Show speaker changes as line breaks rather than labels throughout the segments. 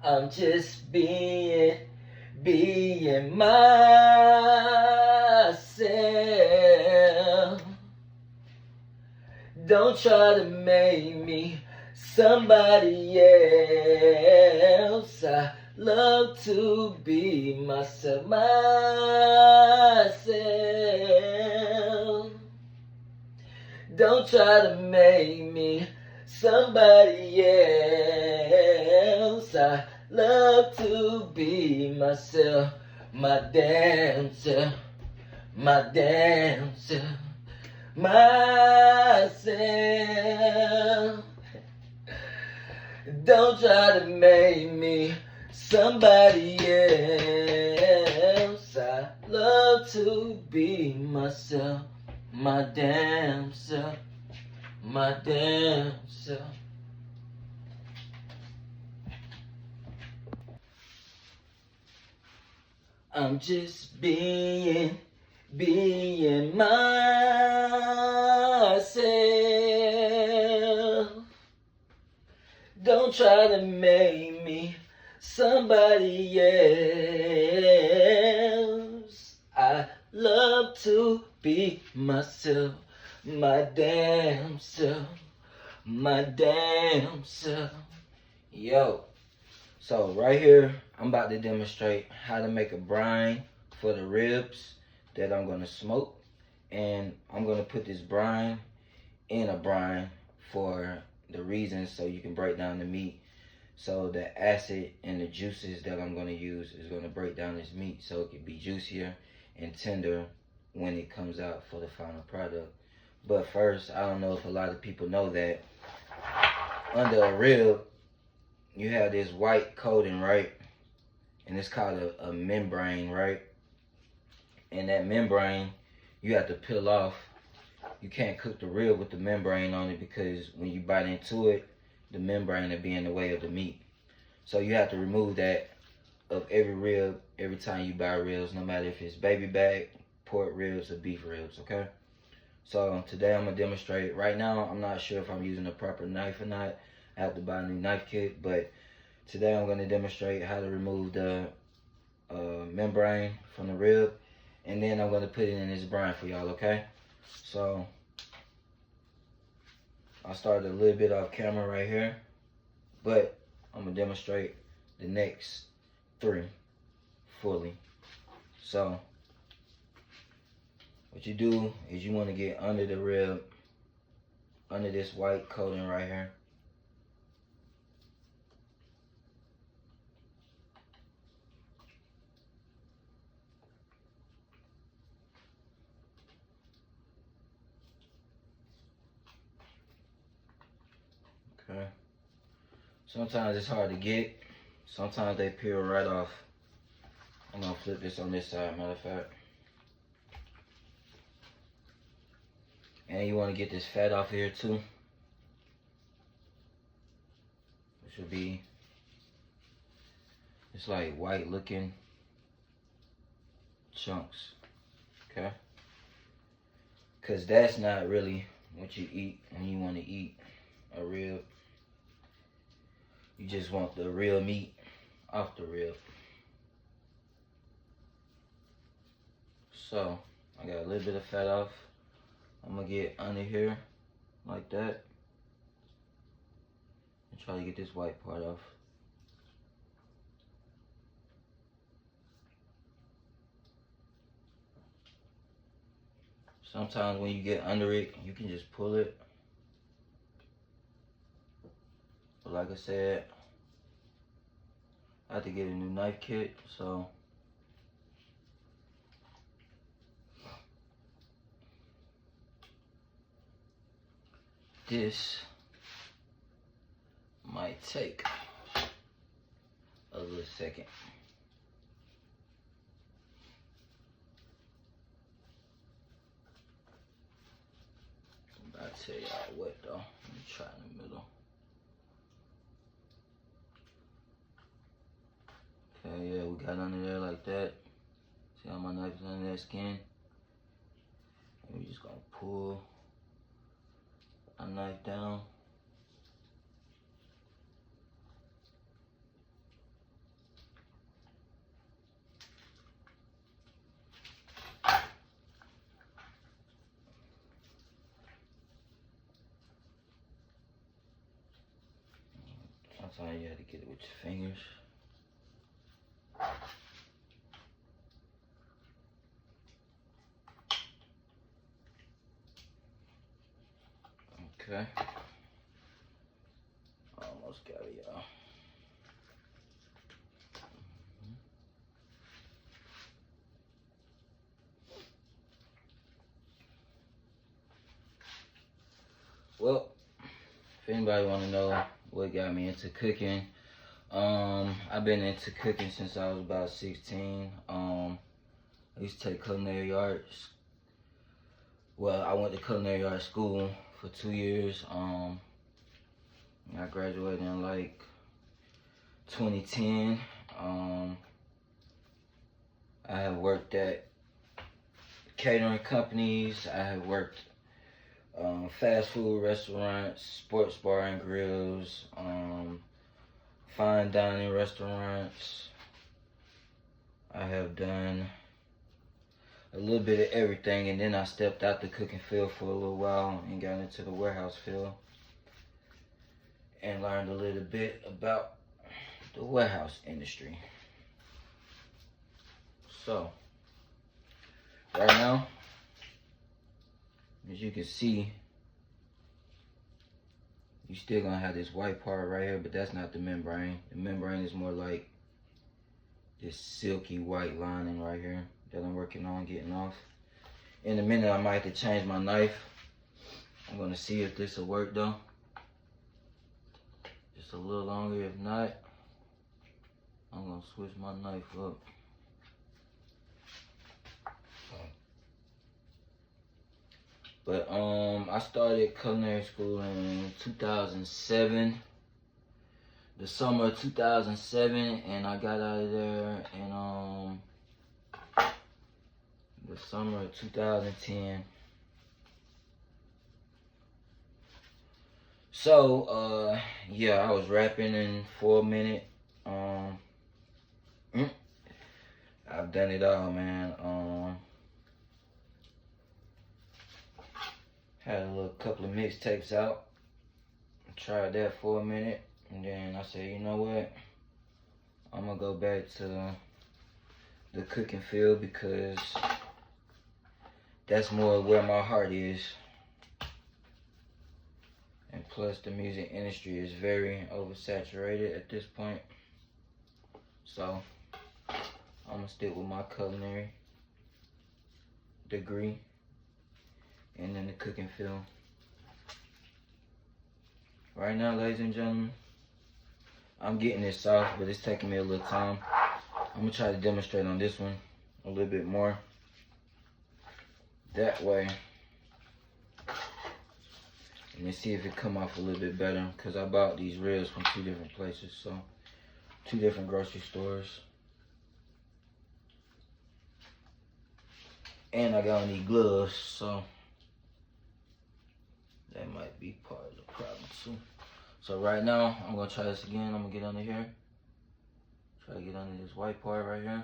I'm just being myself. Don't try to make me somebody else. I love to be myself. Don't try to make me somebody else. I love to be myself, my damn self, my damn self, myself. Don't try to make me somebody else. I love to be myself, my damn self, my damn self. I'm just being myself. Don't try to make me somebody else. I love to be myself, my damn self, my damn self. Yo, so right here, I'm about to demonstrate how to make a brine for the ribs that I'm gonna smoke. And I'm gonna put this brine in a brine for the reasons so you can break down the meat. So the acid and the juices that I'm gonna use is gonna break down this meat so it can be juicier and tender when it comes out for the final product. But first, I don't know if a lot of people know that under a rib, you have this white coating, right? And it's called a membrane, right? And that membrane, you have to peel off. You can't cook the rib with the membrane on it because when you bite into it, the membrane will be in the way of the meat. So you have to remove that of every rib every time you buy ribs, no matter if it's baby back, pork ribs, or beef ribs, okay? So today I'm gonna demonstrate. Right now, I'm not sure if I'm using a proper knife or not. I have to buy a new knife kit, but today I'm gonna demonstrate how to remove the membrane from the rib, and then I'm gonna put it in this brine for y'all, okay? So I started a little bit off camera right here, but I'm gonna demonstrate the next 3 fully. So what you do is you want to get under the rib, under this white coating right here. Okay. Sometimes it's hard to get. Sometimes they peel right off. I'm gonna flip this on this side, matter of fact. And you want to get this fat off here too, which will be, it's like white looking chunks, okay? Because that's not really what you eat when you want to eat a rib. You just want the real meat off the rib. So I got a little bit of fat off. I'm gonna get under here like that and try to get this white part off. Sometimes when you get under it, you can just pull it. But like I said, I have to get a new knife kit, so this might take a little second. I'm about to tell y'all what though. Let me try in the middle. Okay, yeah, we got under there like that. See how my knife is under that skin? And we're just gonna pull a knife down. Sometimes you have to get it with your fingers. Okay. Almost got it, y'all. Well, if anybody want to know what got me into cooking, I've been into cooking since I was about 16. I used to take culinary arts. Well, I went to culinary arts school for 2 years. I graduated in like 2010. I have worked at catering companies. I have worked fast food restaurants, sports bar and grills, fine dining restaurants. I have done a little bit of everything, and then I stepped out the cooking field for a little while and got into the warehouse field and learned a little bit about the warehouse industry. So, right now, as you can see, you still gonna have this white part right here, but that's not the membrane. The membrane is more like this silky white lining right here that I'm working on getting off. In a minute, I might have to change my knife. I'm gonna see if this will work though. Just a little longer. If not, I'm gonna switch my knife up. But I started culinary school in 2007, the summer of 2007, and I got out of there in the summer of 2010. So yeah, I was rapping in 4 minute. I've done it all, man. Had a little couple of mixtapes out. Tried that for a minute, and then I said, you know what? I'm gonna go back to the cooking field because that's more where my heart is. And plus, the music industry is very oversaturated at this point. So, I'm gonna stick with my culinary degree and then the cooking field. Right now, ladies and gentlemen, I'm getting it soft, but it's taking me a little time. I'm gonna try to demonstrate on this one a little bit more. That way, let me see if it come off a little bit better, because I bought these ribs from 2 different places, so 2 different grocery stores. And I got on these gloves, so that might be part of the problem too. So right now, I'm gonna try this again. I'm gonna get under here. Try to get under this white part right here.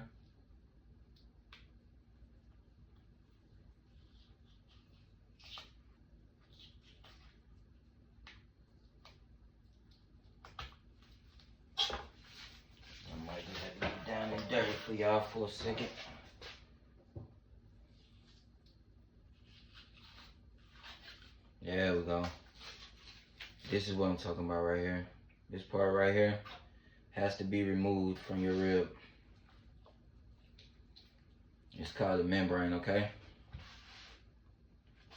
I might just have to get down and dirty for y'all for a second. There we go. This is what I'm talking about right here. This part right here has to be removed from your rib. It's called the membrane, okay?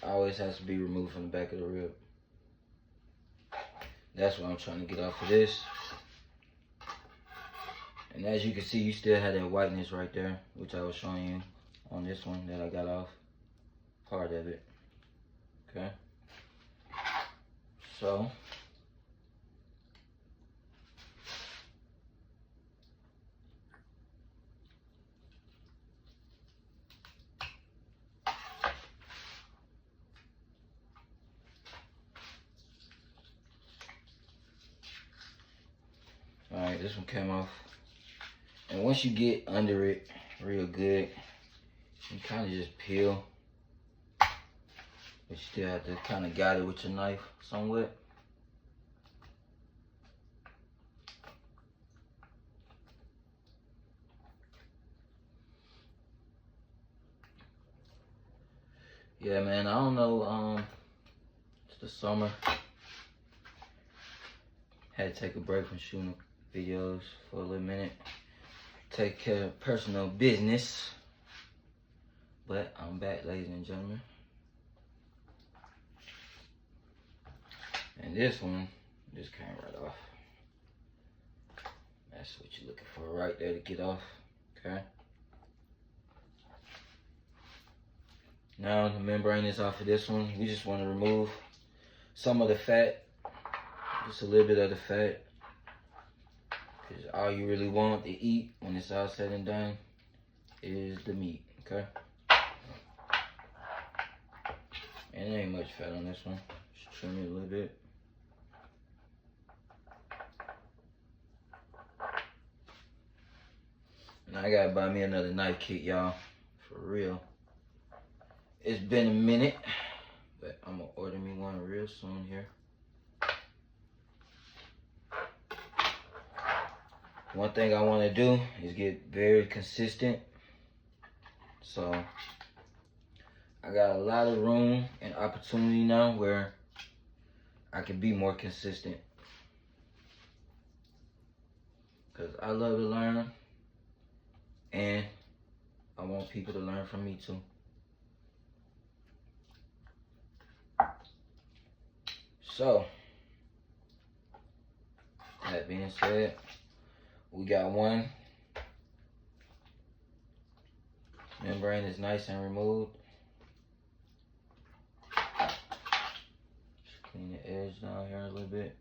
Always has to be removed from the back of the rib. That's what I'm trying to get off of this. And as you can see, you still have that whiteness right there, which I was showing you on this one that I got off. Part of it. Okay? So, alright, this one came off. And once you get under it real good, you kind of just peel. But you still have to kind of guide it with your knife somewhat. Yeah, man, I don't know, it's the summer. Had to take a break from shooting videos for a little minute. Take care of personal business. But I'm back, ladies and gentlemen. And this one just came right off. That's what you're looking for right there to get off, okay? Now the membrane is off of this one. We just want to remove some of the fat, just a little bit of the fat. Because all you really want to eat when it's all said and done is the meat, okay? And there ain't much fat on this one. Just trim it a little bit. And I gotta buy me another knife kit, y'all. For real. It's been a minute, but I'm gonna order me one real soon here. One thing I want to do is get very consistent. So I got a lot of room and opportunity now where I can be more consistent. Because I love to learn, and I want people to learn from me too. So, that being said, we got one. Membrane is nice and removed. Just clean the edge down here a little bit.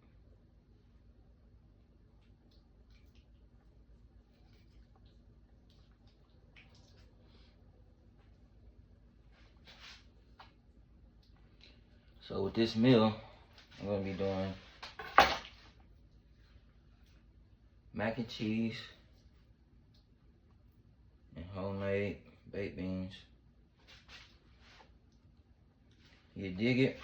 So with this meal, I'm gonna be doing mac and cheese and homemade baked beans. You dig it?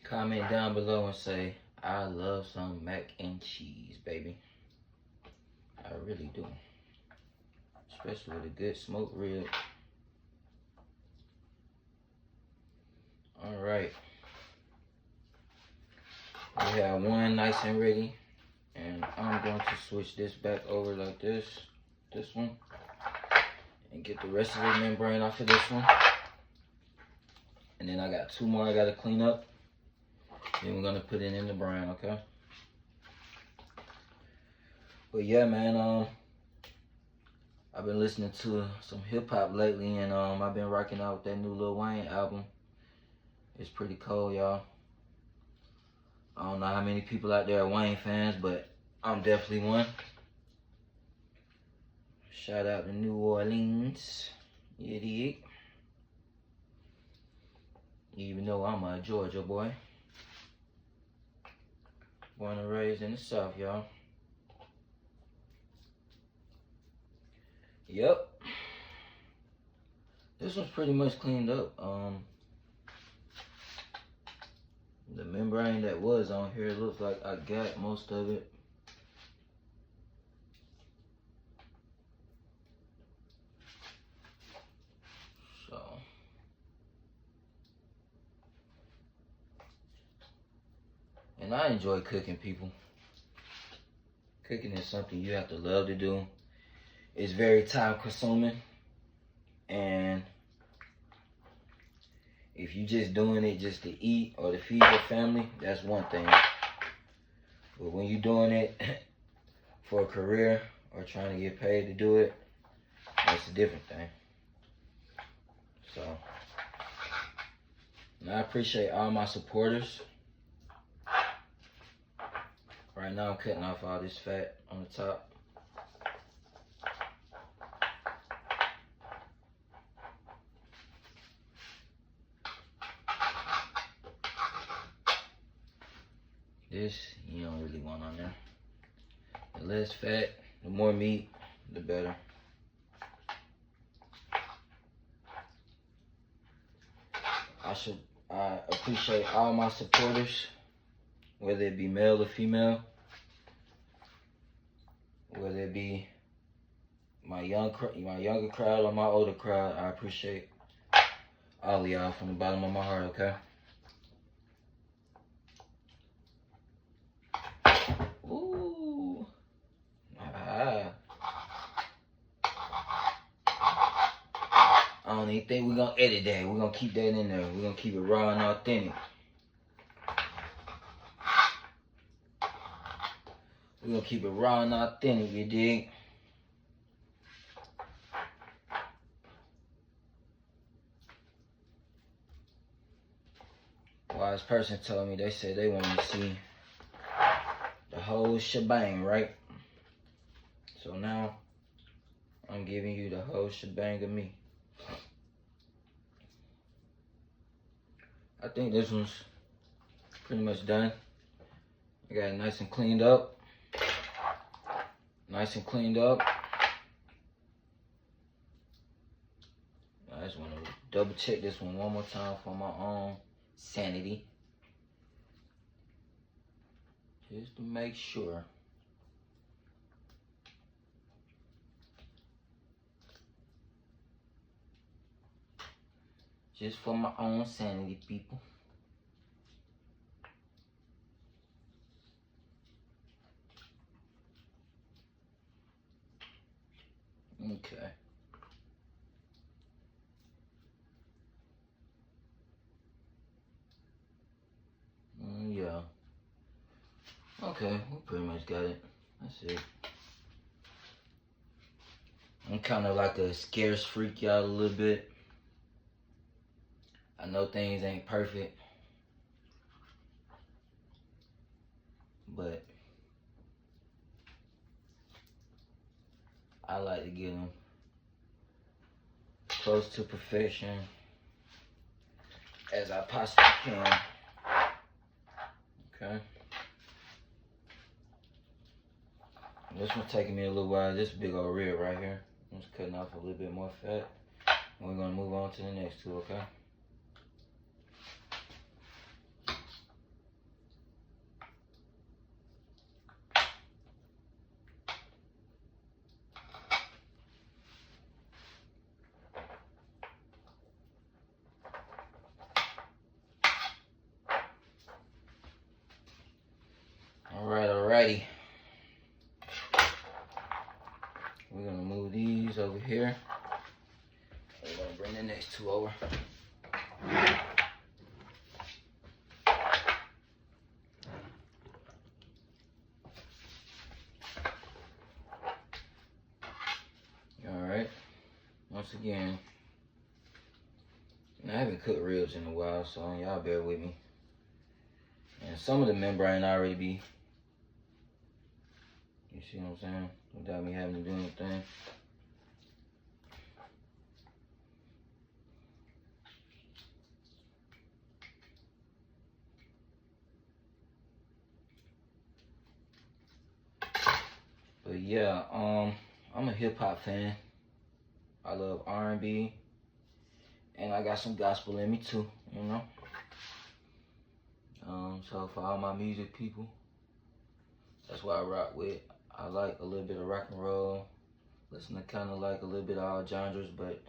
Comment down below and say, I love some mac and cheese, baby. I really do. Especially with a good smoked rib. Alright. We have one nice and ready. And I'm going to switch this back over like this one. And get the rest of the membrane off of this one. And then I got two more I gotta clean up. Then we're gonna put it in the brine, okay? But yeah, man, I've been listening to some hip hop lately, and I've been rocking out with that new Lil Wayne album. It's pretty cold, y'all. I don't know how many people out there are Wayne fans, but I'm definitely one. Shout out to New Orleans. You dig? Even though I'm a Georgia boy. Born and raised in the South, y'all. Yep. This one's pretty much cleaned up. The membrane that was on here, it looks like I got most of it. So. And I enjoy cooking, people. Cooking is something you have to love to do. It's very time consuming. And if you just doing it just to eat or to feed your family, that's one thing. But when you're doing it for a career or trying to get paid to do it, that's a different thing. So, and I appreciate all my supporters. Right now I'm cutting off all this fat on the top. This you don't really want on there. The less fat, the more meat, the better. I appreciate all my supporters, whether it be male or female, whether it be my younger crowd or my older crowd, I appreciate all of y'all from the bottom of my heart, okay? Ooh. Ah. I don't even think we're gonna edit that. We're gonna keep that in there. We're gonna keep it raw and authentic. We're gonna keep it raw and authentic, you dig? Wise person told me, they said they want to see the whole shebang, right? So now, I'm giving you the whole shebang of me. I think this one's pretty much done. I got it nice and cleaned up. Nice and cleaned up. I just want to double check this one more time for my own sanity. Just to make sure. Just for my own sanity, people. Okay. Yeah. Okay, we pretty much got it. That's it. I'm kind of like a scarce freak, y'all, a little bit. I know things ain't perfect, but I like to get them close to perfection as I possibly can. Okay. This one's taking me a little while. This big old rib right here. I'm just cutting off a little bit more fat. And we're gonna move on to the next two, okay? Alrighty. We're gonna move these over here. We're gonna bring the next two over. Alright. Once again, I haven't cooked ribs in a while, so y'all bear with me. And some of the membrane already be, you see what I'm saying? Without me having to do anything. But yeah, I'm a hip hop fan. I love R&B, and I got some gospel in me too, you know. So for all my music people, that's what I rock with. I like a little bit of rock and roll, listen to kind of like a little bit of all genres, but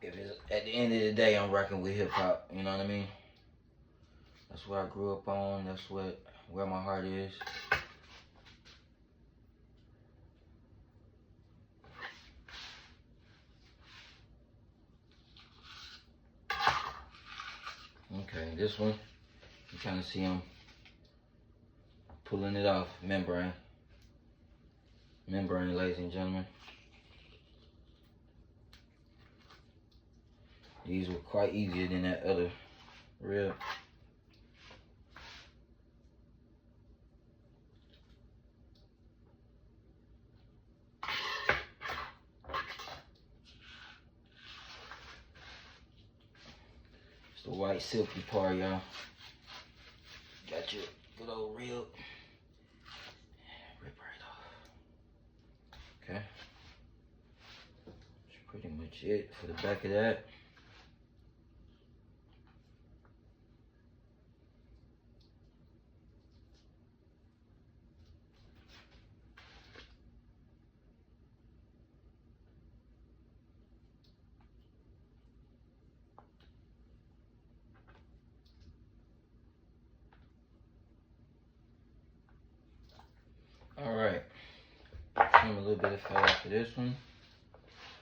if it's at the end of the day, I'm rocking with hip hop. You know what I mean? That's what I grew up on. That's where my heart is. Okay, this one, you kind of see him pulling it off. Membrane, ladies and gentlemen. These were quite easier than that other rib. It's the white silky part, y'all. Got your good old rib. Rip right off. Okay. That's pretty much it for the back of that. Alright. Trim a little bit of fat off of this one.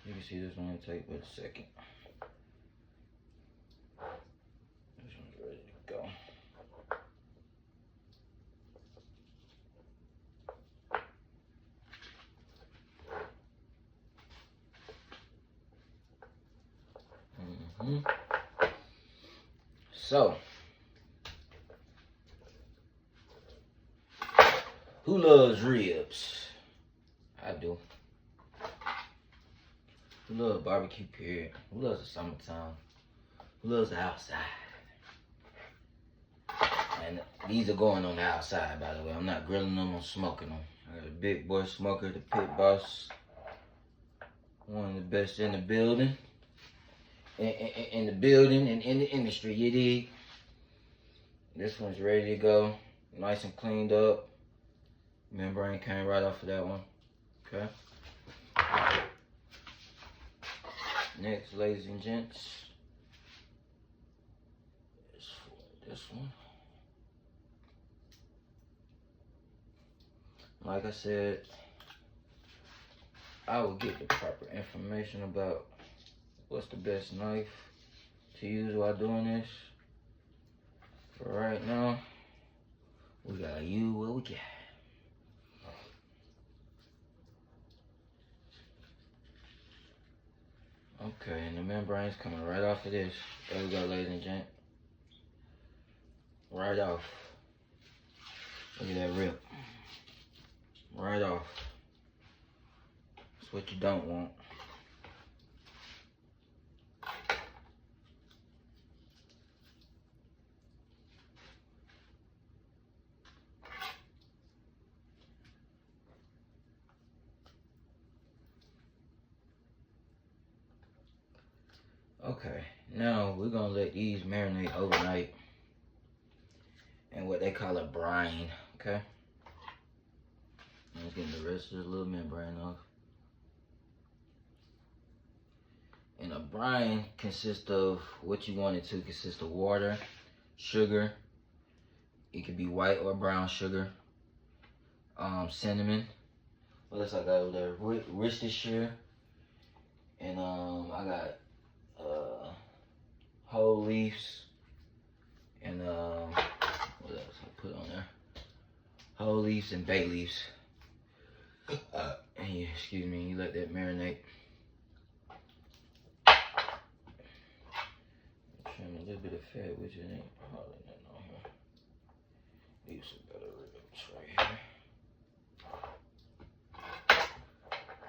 You can see this one will take but a second. This one's ready to go. So, who loves ribs? I do. Who loves barbecue period? Who loves the summertime? Who loves the outside? And these are going on the outside, by the way. I'm not grilling them, I'm smoking them. I got a big boy smoker, the pit boss. One of the best in the building. In the building and in the industry, you dig? This one's ready to go. Nice and cleaned up. Membrane came right off of that one. Okay. Next, ladies and gents, is for this one. Like I said, I will get the proper information about what's the best knife to use while doing this. For right now, we gotta use what we got. Okay, and the membrane's coming right off of this. There we go, ladies and gents. Right off. Look at that rip. Right off. That's what you don't want. Okay, now we're gonna let these marinate overnight in what they call a brine, okay? I'm getting the rest of the little membrane off. And a brine consists of what you want it to consist of: water, sugar, it could be white or brown sugar, cinnamon, what else I got over there? Worcestershire, and I got whole leaves, and what else I put on there? Whole leaves and bay leaves. And you, excuse me, you let that marinate. Trim a little bit of fat, which it ain't hardly nothing on here. Leave some better ribs right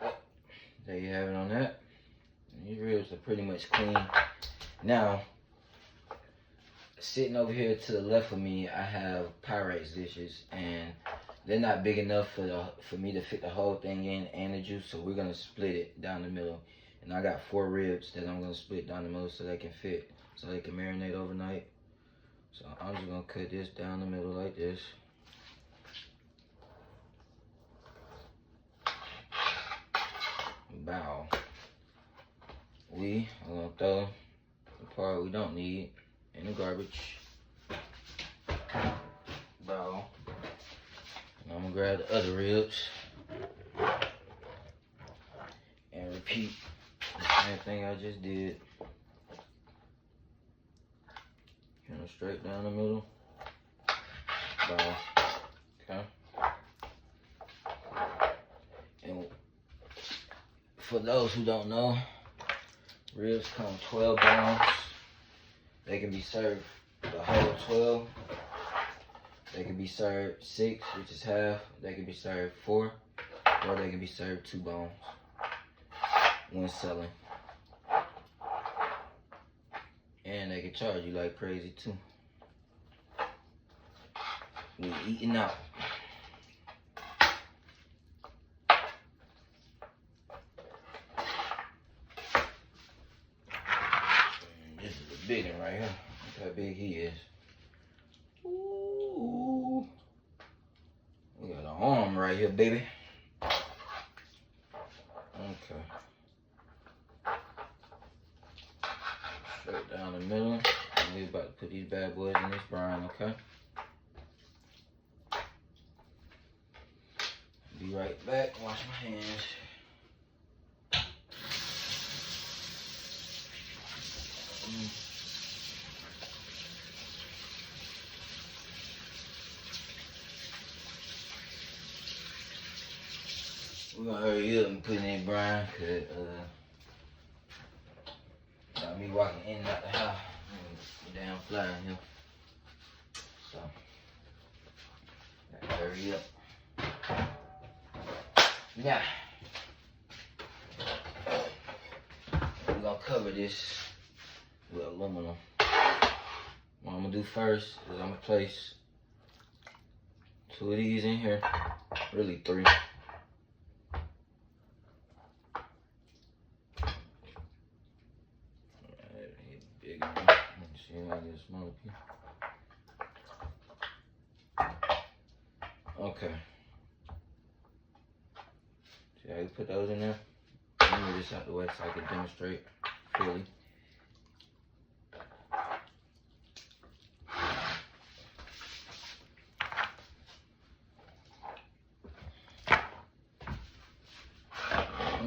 here. There you have it on that. And these ribs are pretty much clean. Now, sitting over here to the left of me, I have Pyrex dishes, and they're not big enough for me to fit the whole thing in and the juice, so we're gonna split it down the middle. And I got 4 ribs that I'm gonna split down the middle so they can fit, so they can marinate overnight. So I'm just gonna cut this down the middle like this. Bow. We are gonna throw the part we don't need in the garbage. Bow. And I'm gonna grab the other ribs and repeat the same thing I just did. Kind of straight down the middle. Bow. Okay. And for those who don't know, ribs come 12 bones. They can be served the whole 12. They can be served 6, which is half. They can be served 4, or they can be served 2 bones when selling. And they can charge you like crazy too. We eating out. And this is a big one right here. Look how big he is. Ooh. We got an arm right here, baby. Okay. Straight down the middle. And we're about to put these bad boys in this brine, okay? wash my hands. We're gonna hurry up and put it in brine, cause got me walking in and out the house. Damn fly in here. So, gotta hurry up. Now, we're gonna cover this with aluminum. What I'm gonna do first is I'm gonna place 2 of these in here, really 3. Big one. Let's see if I get a smaller piece. Okay. See how you put those in there? Let me move this out the way so I can demonstrate fully.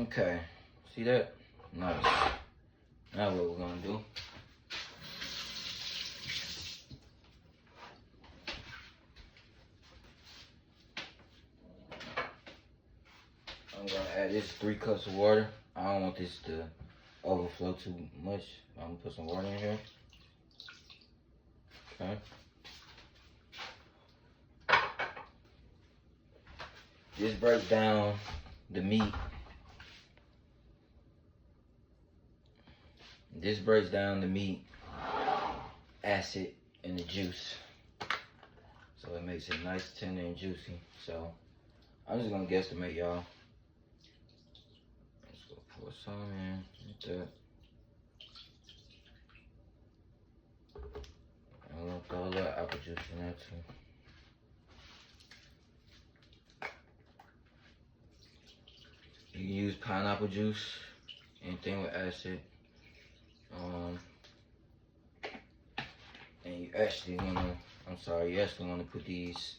Okay, see that? Nice. Now what we're gonna do? I'm gonna add this 3 cups of water. I don't want this to overflow too much. I'm gonna put some water in here. Okay. This breaks down the meat. This breaks down the meat, acid, and the juice. So it makes it nice, tender, and juicy. So I'm just gonna guesstimate, y'all. Let's go pour some in like that. I'm gonna throw a little apple juice in there too. You can use pineapple juice, anything with acid. And you actually wanna, you actually wanna put these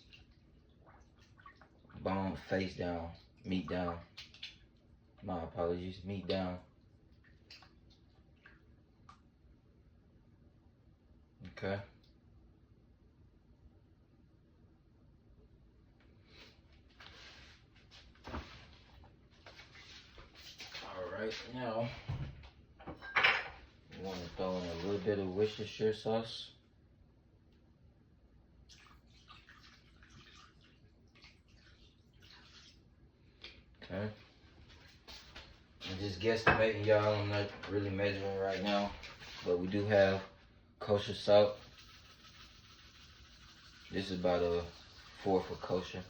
bone face down, meat down. My apologies, meat down. Okay. Alright, now you want to throw in a little bit of Worcestershire sauce. Okay. I'm just guesstimating, y'all. I'm not really measuring right now, but we do have kosher salt. This is about a 4 for kosher.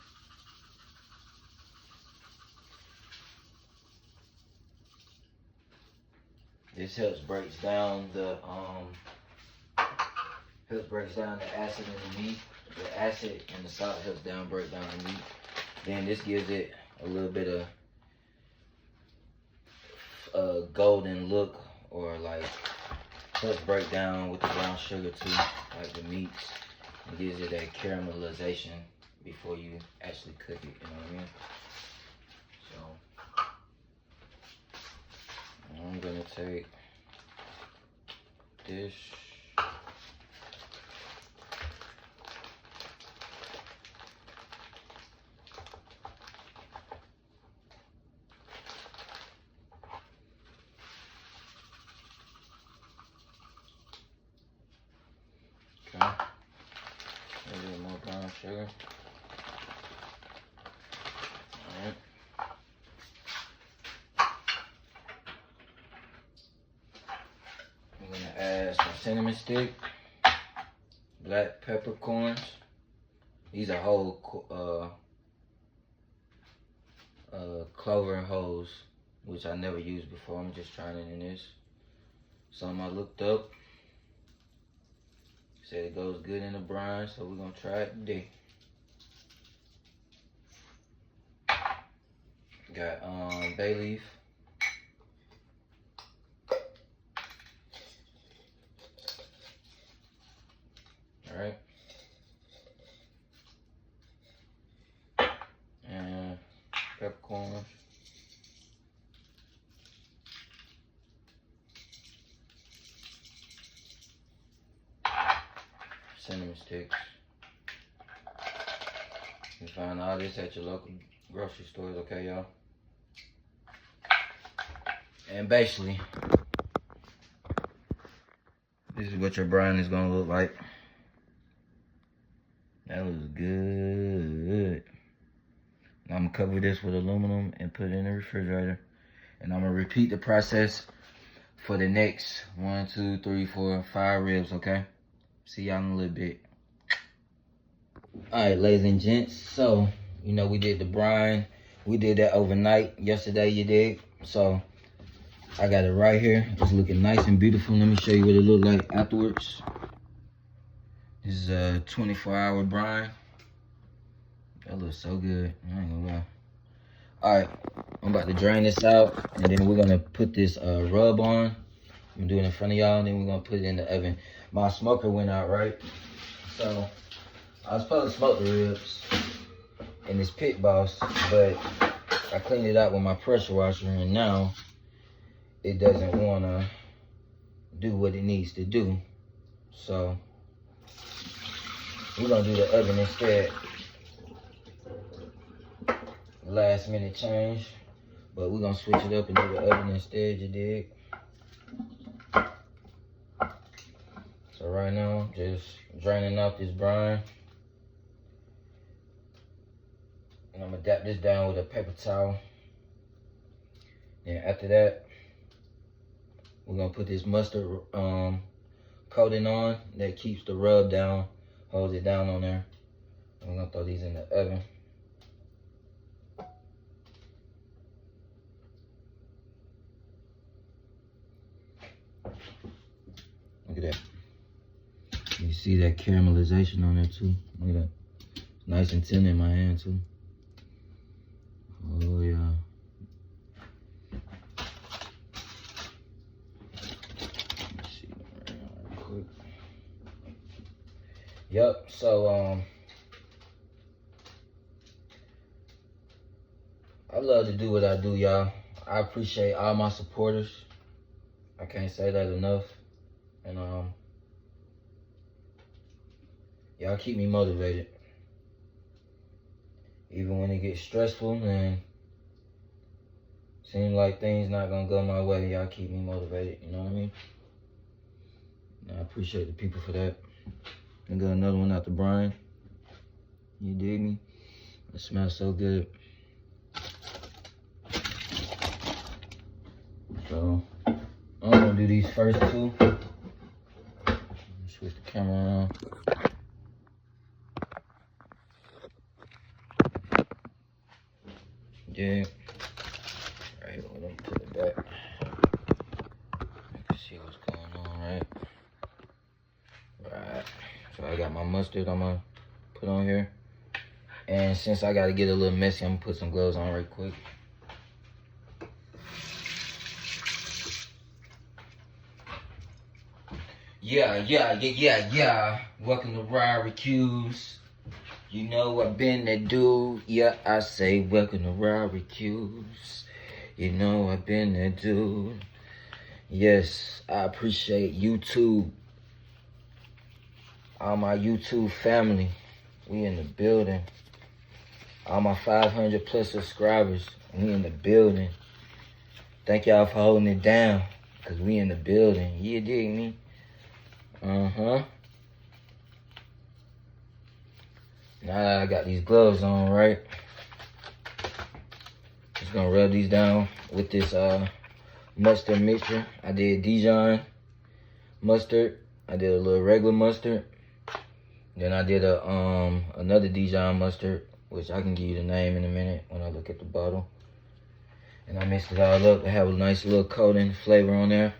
This helps breaks down the acid in the meat. The acid and the salt helps break down the meat. Then this gives it a little bit of golden look, or like helps break down with the brown sugar too, like the meats. It gives it that caramelization before you actually cook it. You know what I mean? So I'm gonna take this. Okay. A little more brown sugar. Alright. I'm gonna add some cinnamon stick, black peppercorns. These are whole clover hulls, which I never used before. I'm just trying it in this. Something I looked up. Said it goes good in the brine, so we're gonna try it today. Got bay leaf. Alright. And peppercorns. cinnamon sticks. You can find all this at your local grocery stores, okay, y'all? And basically, this is what your brine is gonna look like. That looks good. Now I'm gonna cover this with aluminum and put it in the refrigerator. And I'm gonna repeat the process for the next 1, 2, 3, 4, 5 ribs, okay? See y'all in a little bit. All right, ladies and gents. So, you know, we did the brine. We did that overnight. Yesterday you did. So, I got it right here. It's looking nice and beautiful. Let me show you what it looked like afterwards. This is a 24-hour brine. That looks so good. I ain't gonna lie. All right, I'm about to drain this out, and then we're gonna put this rub on. I'm gonna do it in front of y'all, and then we're gonna put it in the oven. My smoker went out, right? So I was supposed to smoke the ribs in this pit boss, but I cleaned it out with my pressure washer, and now it doesn't wanna do what it needs to do. So we're gonna do the oven instead. Last minute change, but we're gonna switch it up and do the oven instead, you dig? So right now, just draining out this brine. And I'm gonna dap this down with a paper towel. And after that, we're gonna put this mustard coating on that keeps the rub down, holds it down on there. And we're gonna throw these in the oven. Look at that. You see that caramelization on there too. Look at that. It's nice and tender in my hand too. Oh yeah. Let's see right quick. Yep, so I love to do what I do, y'all. I appreciate all my supporters. I can't say that enough. And y'all keep me motivated. Even when it gets stressful and seems like things not gonna go my way, y'all keep me motivated, you know what I mean? And I appreciate the people for that. I got another one out the brine. You dig me? It smells so good. So I'm gonna do these first two. Switch the camera around. Yeah. Right, well, let me put it back. You can see what's going on, right? Right. So I got my mustard I'm gonna put on here. And since I gotta get a little messy, I'm gonna put some gloves on right quick. Yeah. Welcome to BBQs. You know I've been that dude. Yeah, I say welcome to BBQs. You know I've been that dude. Yes, I appreciate YouTube. All my YouTube family. We in the building. All my 500 plus subscribers. We in the building. Thank y'all for holding it down. Cause we in the building. You dig me? Now that I got these gloves on, right? Just gonna rub these down with this mustard mixture. I did Dijon mustard. I did a little regular mustard. Then I did a another Dijon mustard, which I can give you the name in a minute when I look at the bottle. And I mixed it all up to have a nice little coating flavor on there.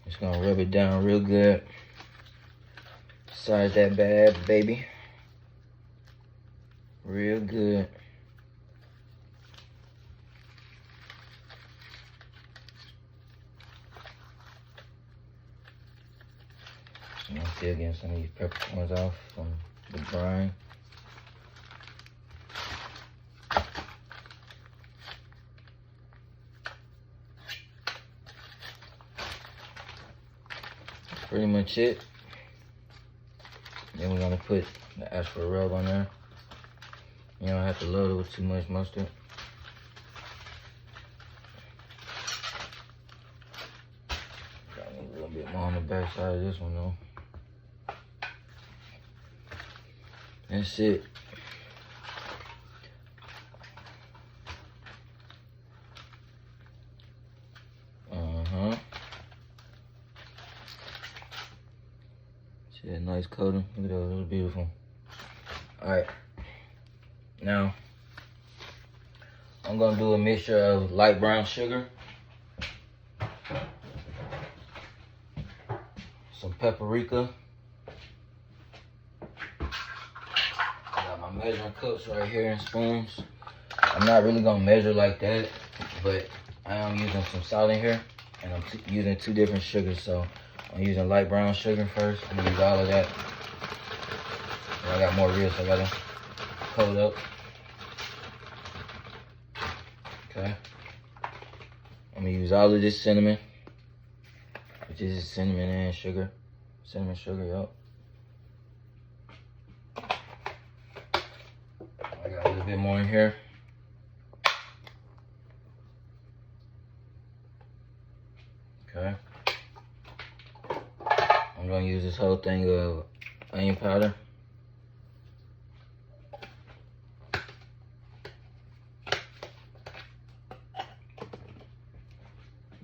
Just gonna rub it down real good. Size that bad, baby. Real good. And I'm still getting some of these peppercorns off from the brine. Pretty much it. gonna put the actual rub on there. You don't have to load it with too much mustard. Got a little bit more on the back side of this one though. That's it. See that nice coating? Look at that, it looks beautiful. Alright. Now, I'm gonna do a mixture of light brown sugar, some paprika. I got my measuring cups right here and spoons. I'm not really gonna measure like that, but I am using some salt in here, and I'm using 2 different sugars. So I'm using light brown sugar first. I'm gonna use all of that. And I got more ribs, so I gotta coat up. Okay. I'm gonna use all of this cinnamon, which is cinnamon and sugar. Cinnamon sugar, yup. I got a little bit more in here. Okay. I'm gonna use this whole thing of onion powder.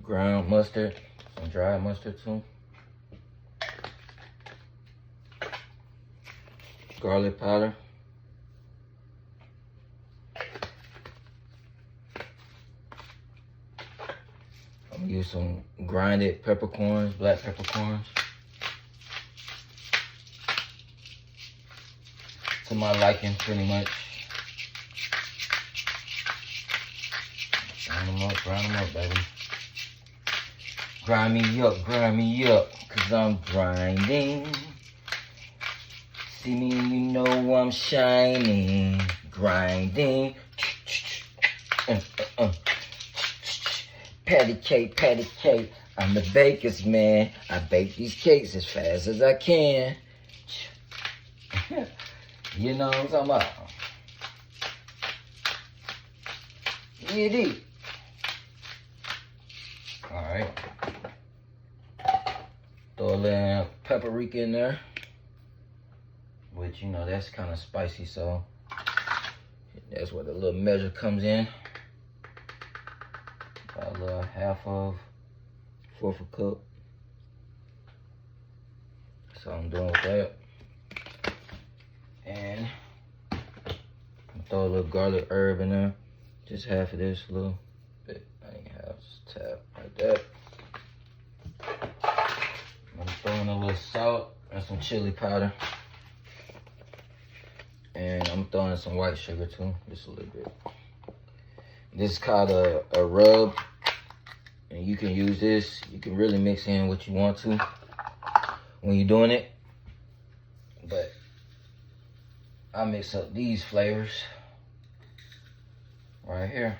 Ground mustard, some dried mustard too. Garlic powder. I'm gonna use some grinded peppercorns, black peppercorns. To my liking, pretty much. Grind them up, baby. Grind me up, cause I'm grinding. See me, you know I'm shining. Grinding. Patty cake. I'm the baker's man. I bake these cakes as fast as I can. You know what I'm talking about? It is. Alright. Throw a little paprika in there. Which, you know, that's kind of spicy, so that's where the little measure comes in. About a little 1/2 cup. That's all I'm doing with that. And throw a little garlic herb in there. Just half of this, a little bit. I ain't half, just tap like that. I'm throwing a little salt and some chili powder. And I'm throwing some white sugar too, just a little bit. This is called a rub. And you can use this. You can really mix in what you want to when you're doing it. But I mix up these flavors right here.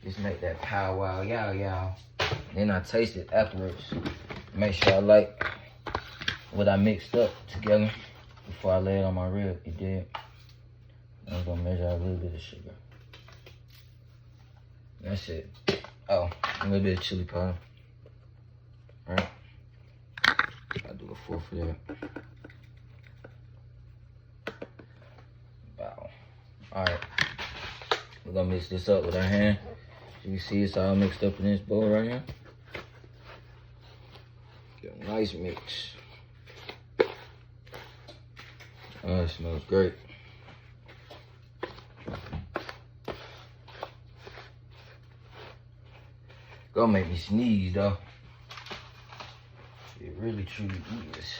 Just make that pow wow yow yow. Then I taste it afterwards. Make sure I like what I mixed up together before I lay it on my rib. It did. I'm gonna measure out a little bit of sugar. That's it. Oh, a little bit of chili powder. Alright. I'll do a 4 for that. Wow. Alright. We're gonna mix this up with our hand. So you see it's all mixed up in this bowl right here. Get a nice mix. Oh, it smells great. Gonna make me sneeze though. It really truly is.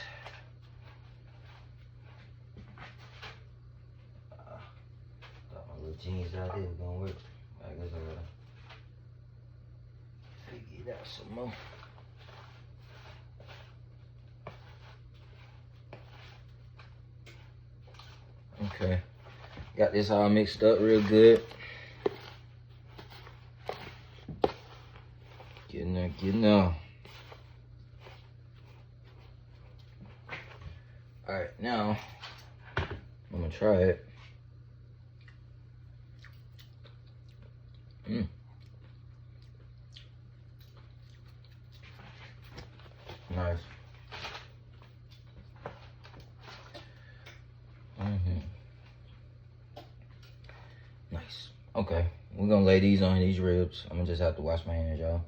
Thought my little jeans out there was gonna work. I guess I gotta figure it out some more. Okay, got this all mixed up real good. Getting there. Alright, now I'm gonna try it. Nice. Nice. Okay, we're gonna lay these on these ribs. I'm gonna just have to wash my hands, y'all.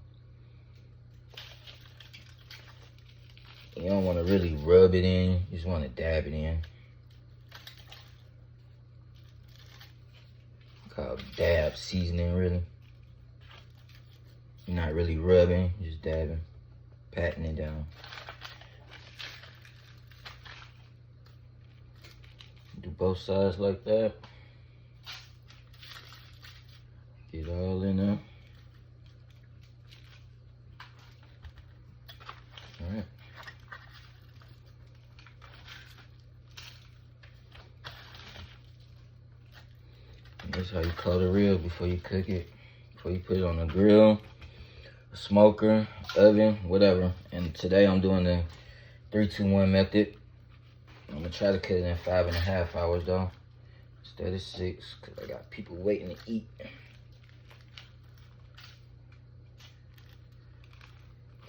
You don't want to really rub it in. You just want to dab it in. Called dab seasoning, really. You're not really rubbing, you're just dabbing, patting it down. Do both sides like that. Get all in there. All right. That's how you coat a rib before you cook it. Before you put it on the grill, a smoker, oven, whatever. And today I'm doing the 3-2-1 method. I'm gonna try to cook it in 5.5 hours though, instead of 6, because I got people waiting to eat.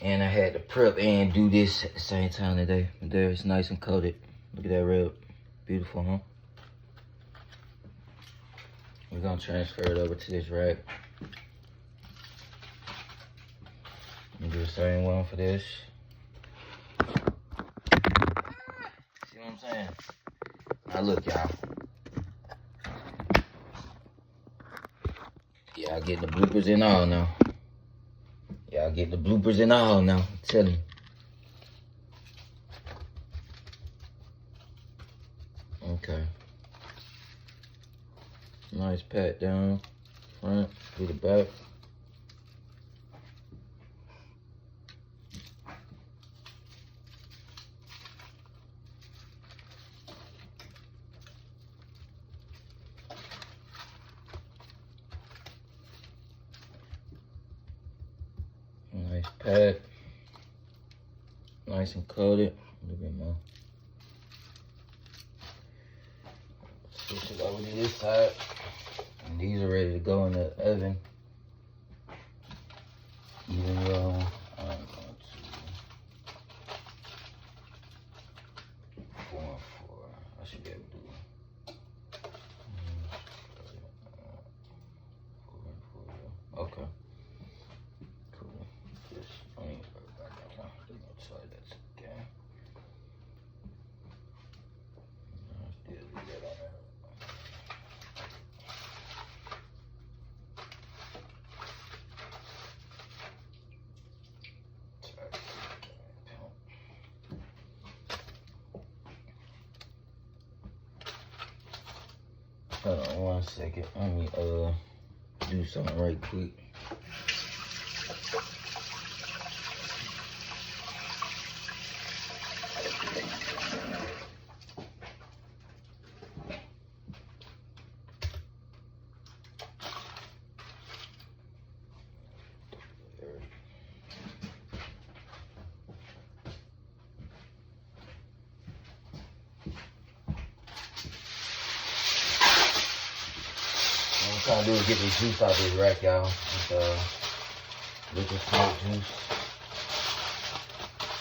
And I had to prep and do this at the same time today. There, it's nice and coated. Look at that rib. Beautiful, huh? We're gonna transfer it over to this rack. And do the same one for this. See what I'm saying? Now look, y'all. Y'all get the bloopers and all now. Y'all get the bloopers and all now. I'm telling you. Okay. Nice pat down. Front to the back. Nice pat. Nice and coated. A little bit more. Switch it over to this side. And these are ready to go in the oven. Even though I'm going to 4 and 4. I should be able to do 4 and 4. Okay. Cool. Just I need to put it back on. Just gonna try that again. Still leave that on there. Hold on 1 second. Let me do something right quick. What I'm trying to do is get this juice out of this rack, y'all. It's liquid smoke juice.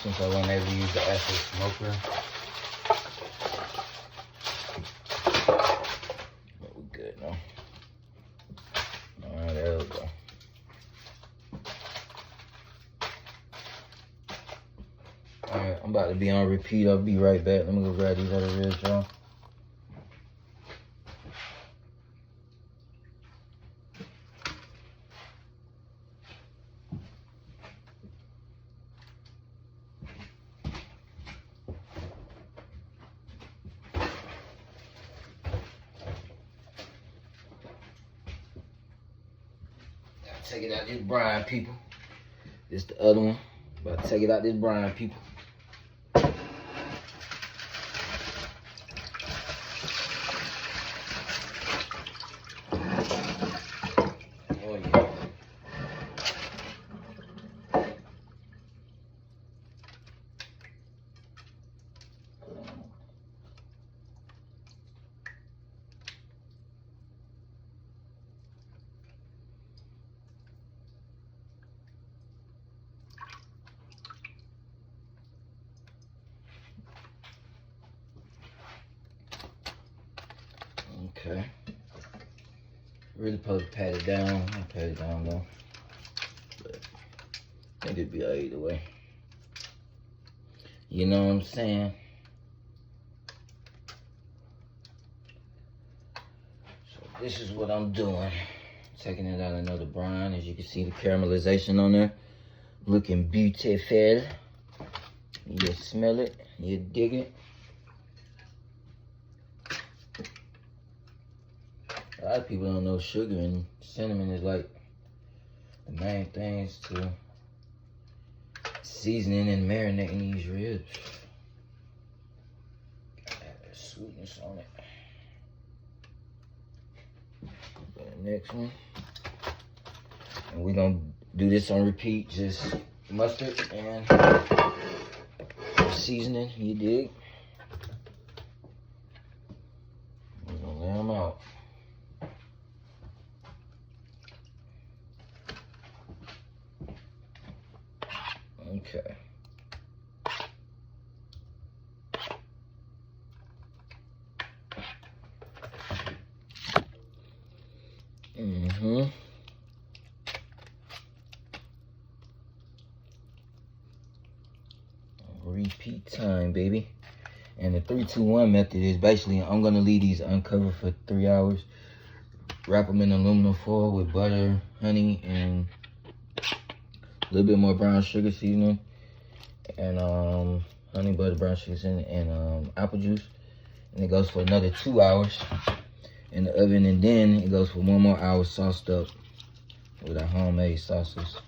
Since I wasn't able to use the actual smoker. But we're good now. Alright, there we go. Alright, I'm about to be on repeat. I'll be right back. Let me go grab these other ribs, y'all. Take it out this brine, people. This the other one. About to take it out this brine, people. Oh yeah. Really supposed to pat it down. I'll pat it down though. But I think it'd be alright either way. You know what I'm saying? So this is what I'm doing. Taking it out another brine. As you can see the caramelization on there. Looking beautiful. You smell it. You dig it. A lot of people don't know sugar and cinnamon is like the main things to seasoning and marinating these ribs. Gotta have that sweetness on it. The next one. And we're gonna do this on repeat, just mustard and seasoning, you dig? We're gonna lay them out. Okay. Repeat time, baby. And the 3-2-1 method is basically I'm gonna leave these uncovered for 3 hours. Wrap them in aluminum foil with butter, honey, and a little bit more brown sugar seasoning, and honey, butter, brown sugar seasoning, and apple juice. And it goes for another 2 hours in the oven, and then it goes for 1 more hour sauced up with our homemade sauces.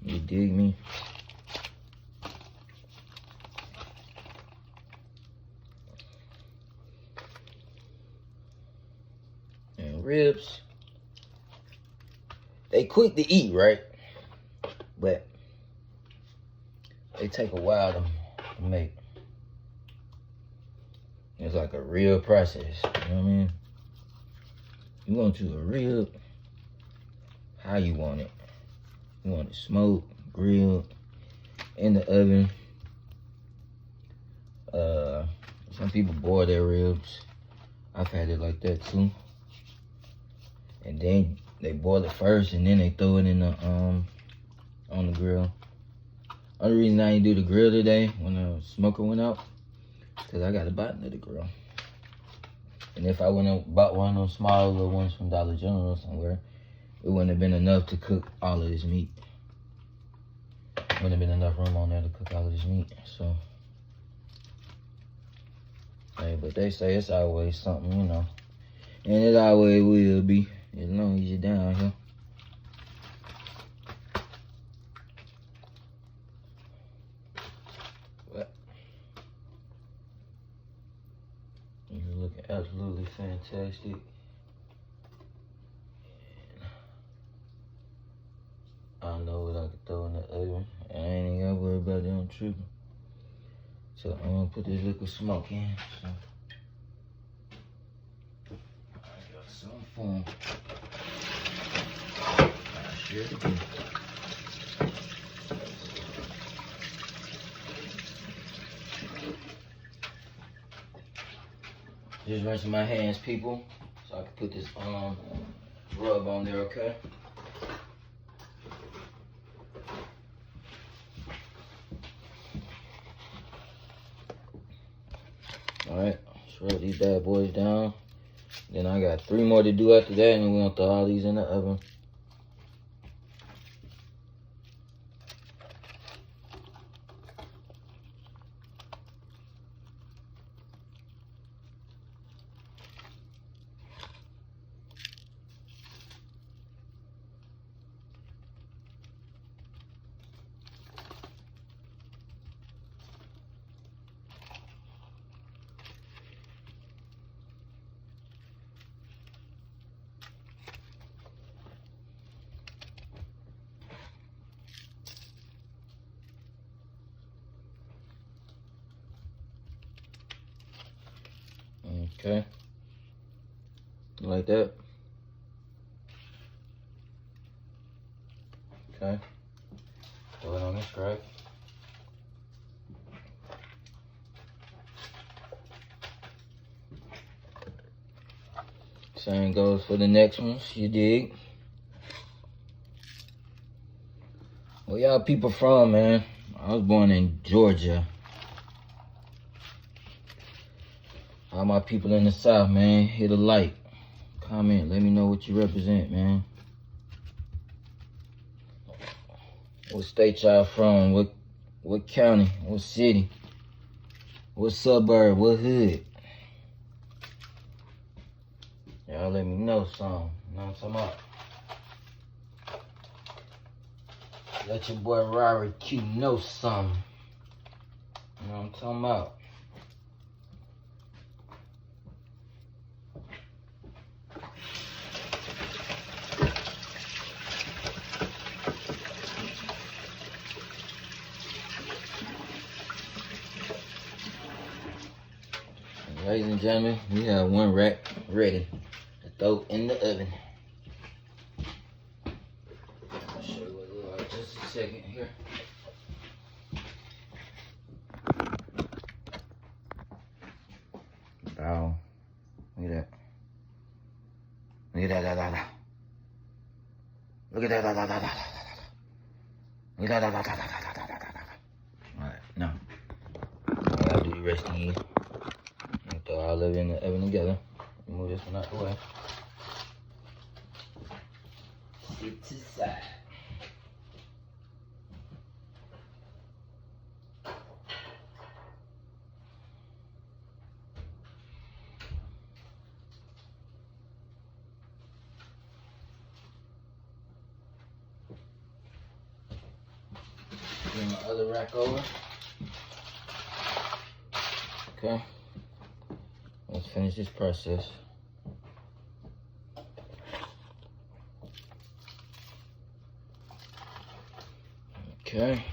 You dig me? And ribs, they quick to eat, right? But they take a while to make. It's like a real process, you know what I mean? You want you a rib, how you want it. You want it smoked, grilled, in the oven. Some people boil their ribs. I've had it like that too. And then they boil it first, and then they throw it in the on the grill. Only reason I didn't do the grill today when the smoker went out, because I got a bottom of the grill. And if I went and bought one of those small little ones from Dollar General or somewhere, it wouldn't have been enough to cook all of this meat. Wouldn't have been enough room on there to cook all of this meat. So, hey, but they say it's always something, you know. And it always will be, as long as you're down here. But you're looking absolutely fantastic. I know what I could throw in the oven. I ain't even gotta worry about them tripping. So I'm gonna put this liquid smoke in. So I got some foam. I sure do. Just rinsing my hands, people, so I can put this rub on there, okay? Alright, let's rub these bad boys down. Then I got 3 more to do after that, and we're gonna throw all these in the oven. Okay, like that. Okay, throw it on this rack. Same goes for the next ones, you dig? Where y'all people from, man? I was born in Georgia. All my people in the South, man, hit a like. Comment, let me know what you represent, man. What state y'all from? What county? What city? What suburb? What hood? Y'all let me know something. You know what I'm talking about? Let your boy Rory Q know something. You know what I'm talking about? Ladies and gentlemen, we have one rack ready to throw in the oven. I'll show you what it looks like just a second here. Wow. Look at that. Look at that. Look at that. Look at that. Alright, now I gotta do the rest of these. Throw all of it in the oven together. Move this one out the way. Sit to the side. Bring my other rack over. Okay. Let's finish this process. Okay.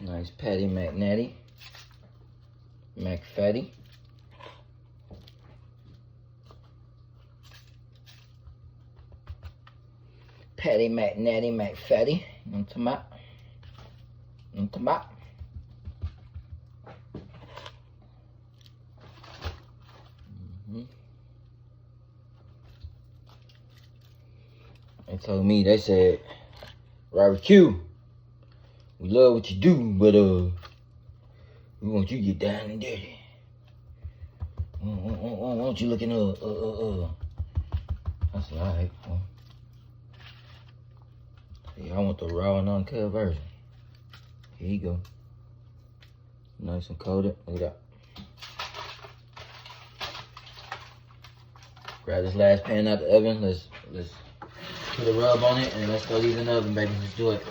Nice patty McNatty. McFatty. Patty McNatty McFatty. Into my. They told me, they said, Robert Q, we love what you do, but we want you to get down and dirty. Why don't you looking I said, alright, well. Yeah, I want the raw and uncut version. Here you go. Nice and coated. Look at that. Grab this last pan out the oven. Let's put a rub on it and let's throw these in the oven, baby. Let's do it.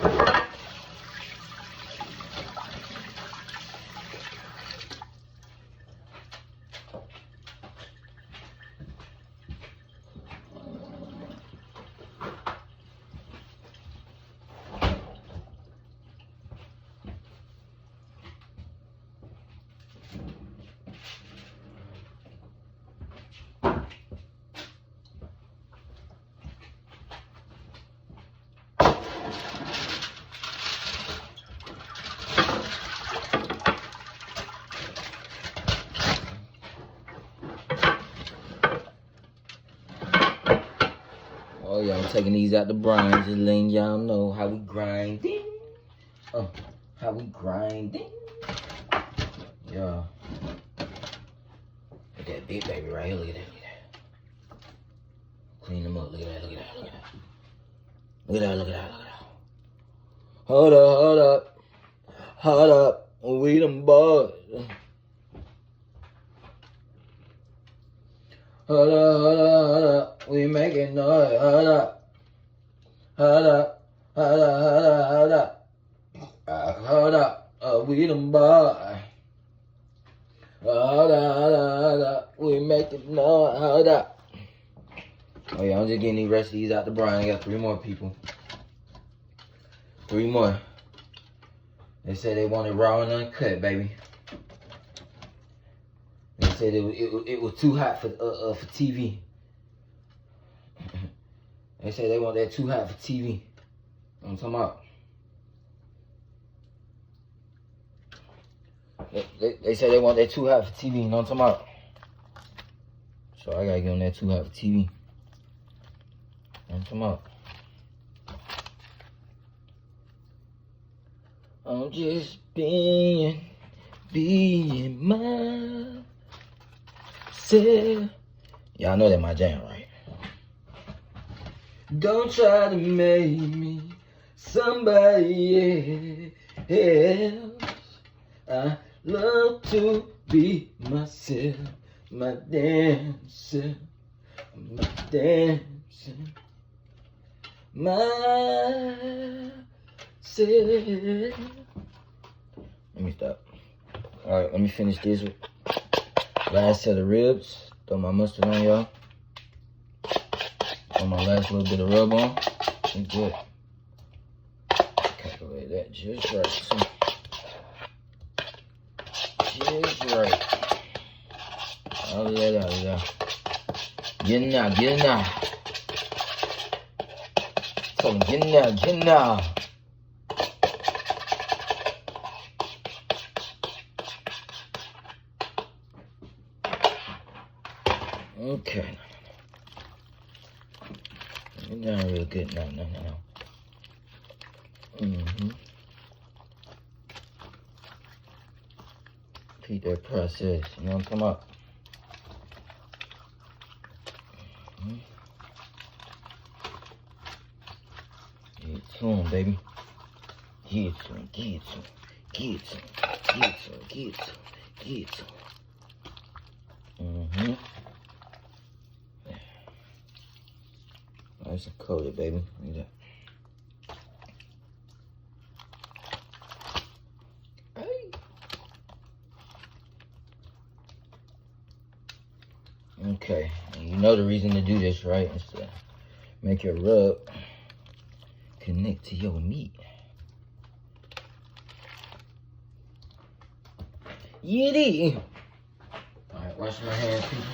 Oh yeah, I'm taking these out the brine, just letting y'all know how we grinding. How we grinding. Yeah. Look at that big baby right here, look at that. Clean them up, look at that. Look at that. Hold up, we them boys. Hold up, we making noise. Hold up, we them boys. Hold up, we making noise. Hold up. Oh yeah, I'm just getting the rest of these out the brine. I got 3 more people. 3 more. They said they wanted raw and uncut, baby. They said it was too hot for TV. They said they want that too hot for TV. You know what I'm talking about? They said they want that too hot for TV. You know what I'm talking about? So I gotta get on that too hot TV. And come up. I'm just being myself. Y'all know that my jam, right? Don't try to make me somebody else. I love to be myself, my damn self, my damn self, myself. Let me stop. All right, let me finish this last set of ribs. Throw my mustard on, y'all. Throw my last little bit of rub on. It's good. Calculate that just right. So, just right. All of that out of there. Get it now, get it now. So get it now, get it now. Okay. Get down real good. No. Repeat that process. You know, come up. Get it to him, baby. Get it to him, get it to him, get it to him, get it to him, get it to him, get it to him. Nice and coated, baby. Look at that. Okay, and you know the reason to do this, right? Is to make your rub connect to your meat. Yiddy! Alright, wash my hands, people.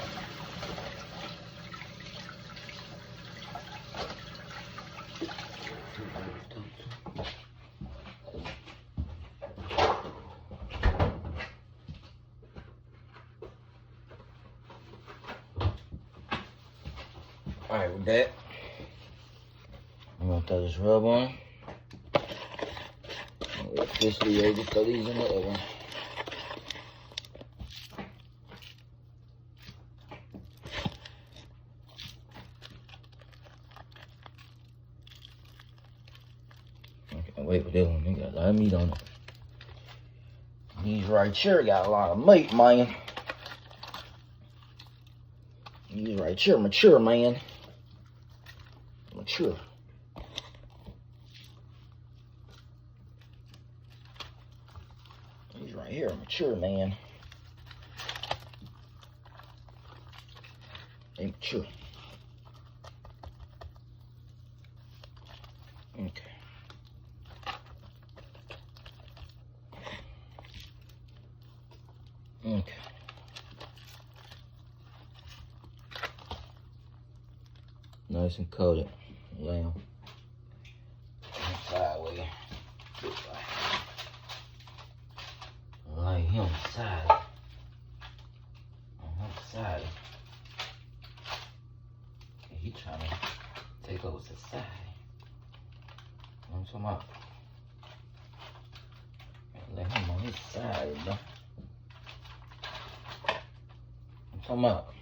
Alright, with that, I'm gonna throw this rub on. We officially ready to throw these in the oven. I can't wait for this one. They got a lot of meat on it. These right here got a lot of meat, man. These right here mature, man. Mature. These right here mature, man. They mature. Okay. Okay. Nice and coated. Lamb. Sideways. Lay him side. On him side. He trying to take over society. You know what I'm talking about? Lay him on his side, bro. I'm talking about.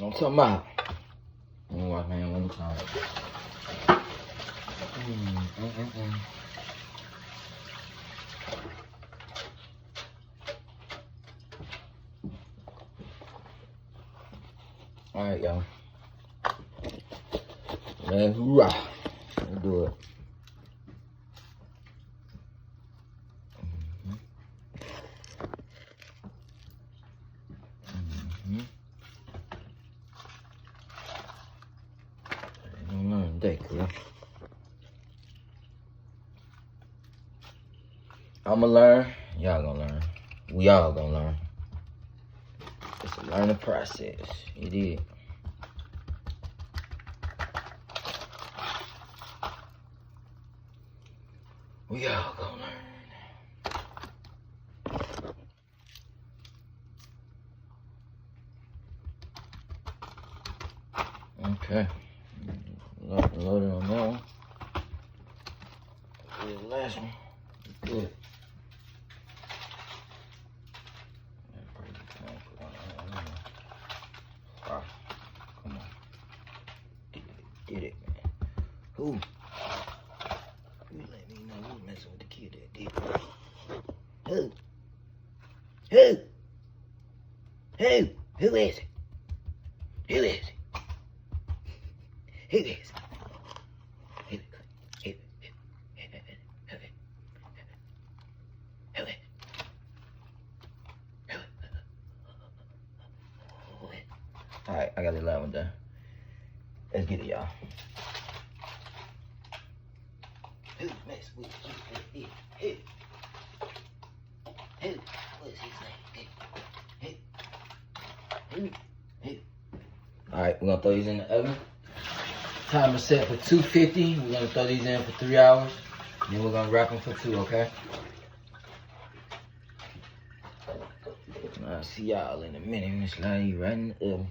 I'm talking about. Let me wash my hand one more time. Alright, y'all. Man, hoorah. Let's do it. I'ma learn, y'all gonna learn. We all gonna learn. It's a learning process. It is. We all gonna learn. Okay. Load it on that one. The last one. Good. Come on. Get it, man. Who? You let me know who's messing with the kid that did. Who? Who? Who? Who is it? Who is it? Who is it? Alright, I got the last one done. Let's get it, y'all. Who messed with you? Who? What's his name? Who? Alright, we're gonna throw these in the oven. Timer set for 250. We're gonna throw these in for 3 hours. Then we're gonna wrap them for 2, okay? I'll see y'all in a minute. I'm gonna slide you right in the oven.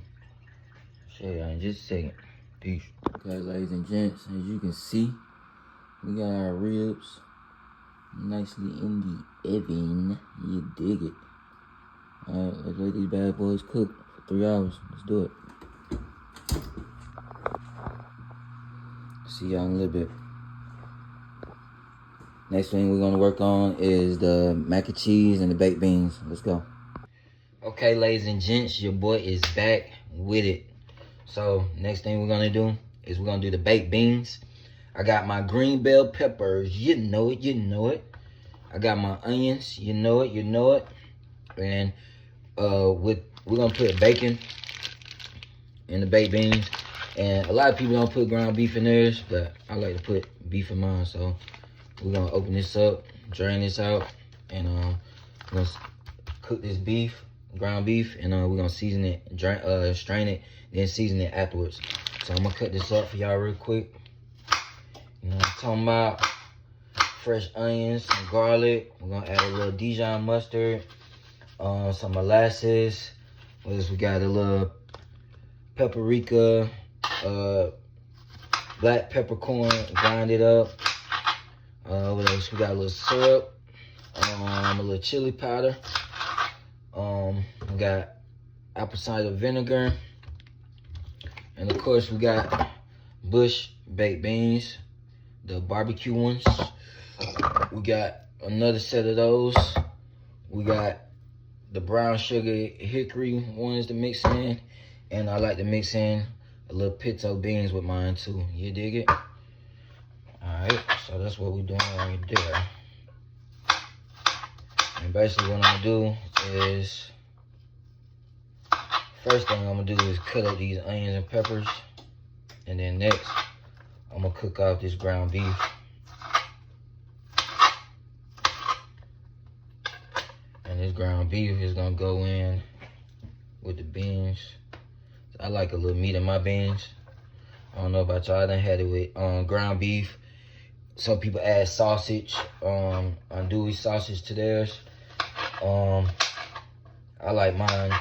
Show y'all in just a second. Peace. Okay, ladies and gents, as you can see, we got our ribs nicely in the oven. You dig it. Alright, let's let these bad boys cook for 3 hours. Let's do it. See y'all in a little bit. Next thing we're gonna work on is the mac and cheese and the baked beans. Let's go. Okay, ladies and gents, your boy is back with it. So next thing we're gonna do is we're gonna do the baked beans. I got my green bell peppers, you know it, you know it. I got my onions, you know it, you know it. And we're gonna put bacon in the baked beans. And a lot of people don't put ground beef in theirs, but I like to put beef in mine. So we're gonna open this up, drain this out, and we're gonna cook this beef, ground beef, and we're gonna season it, strain it, then season it afterwards. So I'm gonna cut this up for y'all real quick. You know what I'm talking about? Fresh onions, some garlic. We're gonna add a little Dijon mustard, some molasses. What else we got? A little paprika, black peppercorn, grind it up. What else? We got a little syrup, a little chili powder. We got apple cider vinegar. And of course we got Bush baked beans, the barbecue ones. We got another set of those. We got the brown sugar hickory ones to mix in. And I like to mix in a little pinto beans with mine too. You dig it? Alright, so that's what we're doing right there. And basically what I'm gonna do is, first thing I'm gonna do is cut up these onions and peppers. And then next, I'm gonna cook off this ground beef. And this ground beef is gonna go in with the beans. I like a little meat in my beans. I don't know about y'all, I done had it with ground beef. Some people add sausage, andouille sausage to theirs. I like mine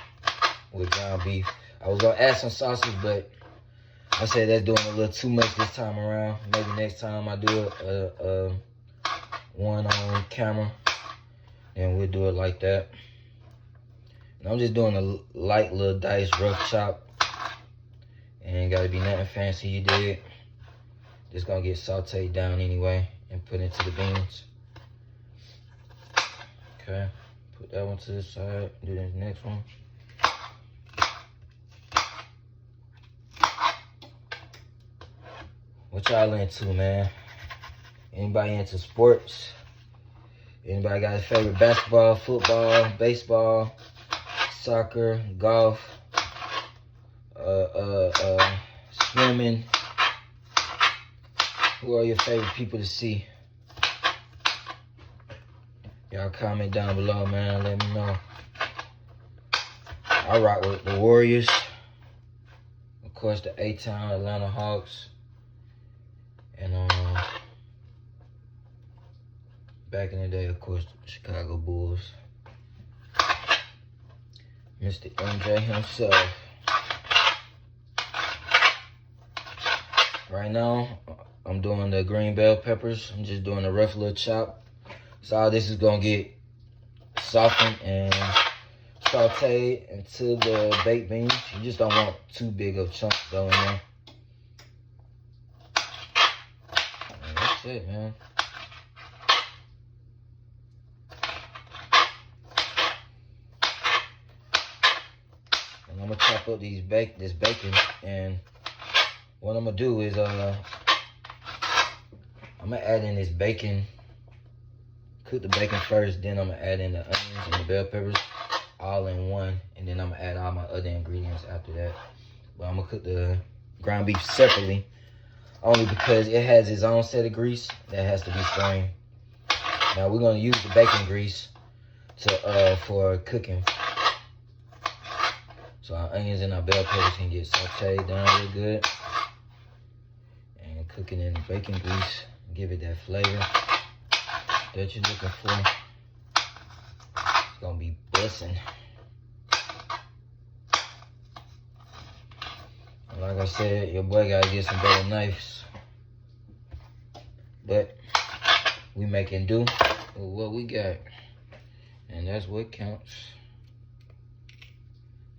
with ground beef. I was gonna add some sausage, but I said that's doing a little too much this time around. Maybe next time I do it one on camera, and we'll do it like that. And I'm just doing a light little dice, rough chop. Ain't gotta be nothing fancy, you dig? Just gonna get sauteed down anyway and put into the beans. Okay, put that one to the side, do the next one. What y'all into, man? Anybody into sports? Anybody got a favorite basketball, football, baseball, soccer, golf, swimming? Who are your favorite people to see? Y'all comment down below, man. Let me know. I rock with the Warriors. Of course, the A-Town Atlanta Hawks. And back in the day, of course, the Chicago Bulls. Mr. MJ himself. Right now, I'm doing the green bell peppers. I'm just doing a rough little chop. So all this is gonna get softened and sauteed into the baked beans. You just don't want too big of chunks though in there. And that's it, man. And I'm gonna chop up this bacon, and what I'm gonna do is I'm gonna add in this bacon. Cook the bacon first, then I'm gonna add in the onions and the bell peppers all in one, and then I'm gonna add all my other ingredients after that. But I'm gonna cook the ground beef separately, only because it has its own set of grease that has to be strained. Now we're gonna use the bacon grease for cooking, so our onions and our bell peppers can get sauteed down real good, and cooking in the bacon grease, give it that flavor that you're looking for. It's gonna be bussin'. Like I said, your boy gotta get some better knives, but we making do with what we got, and that's what counts.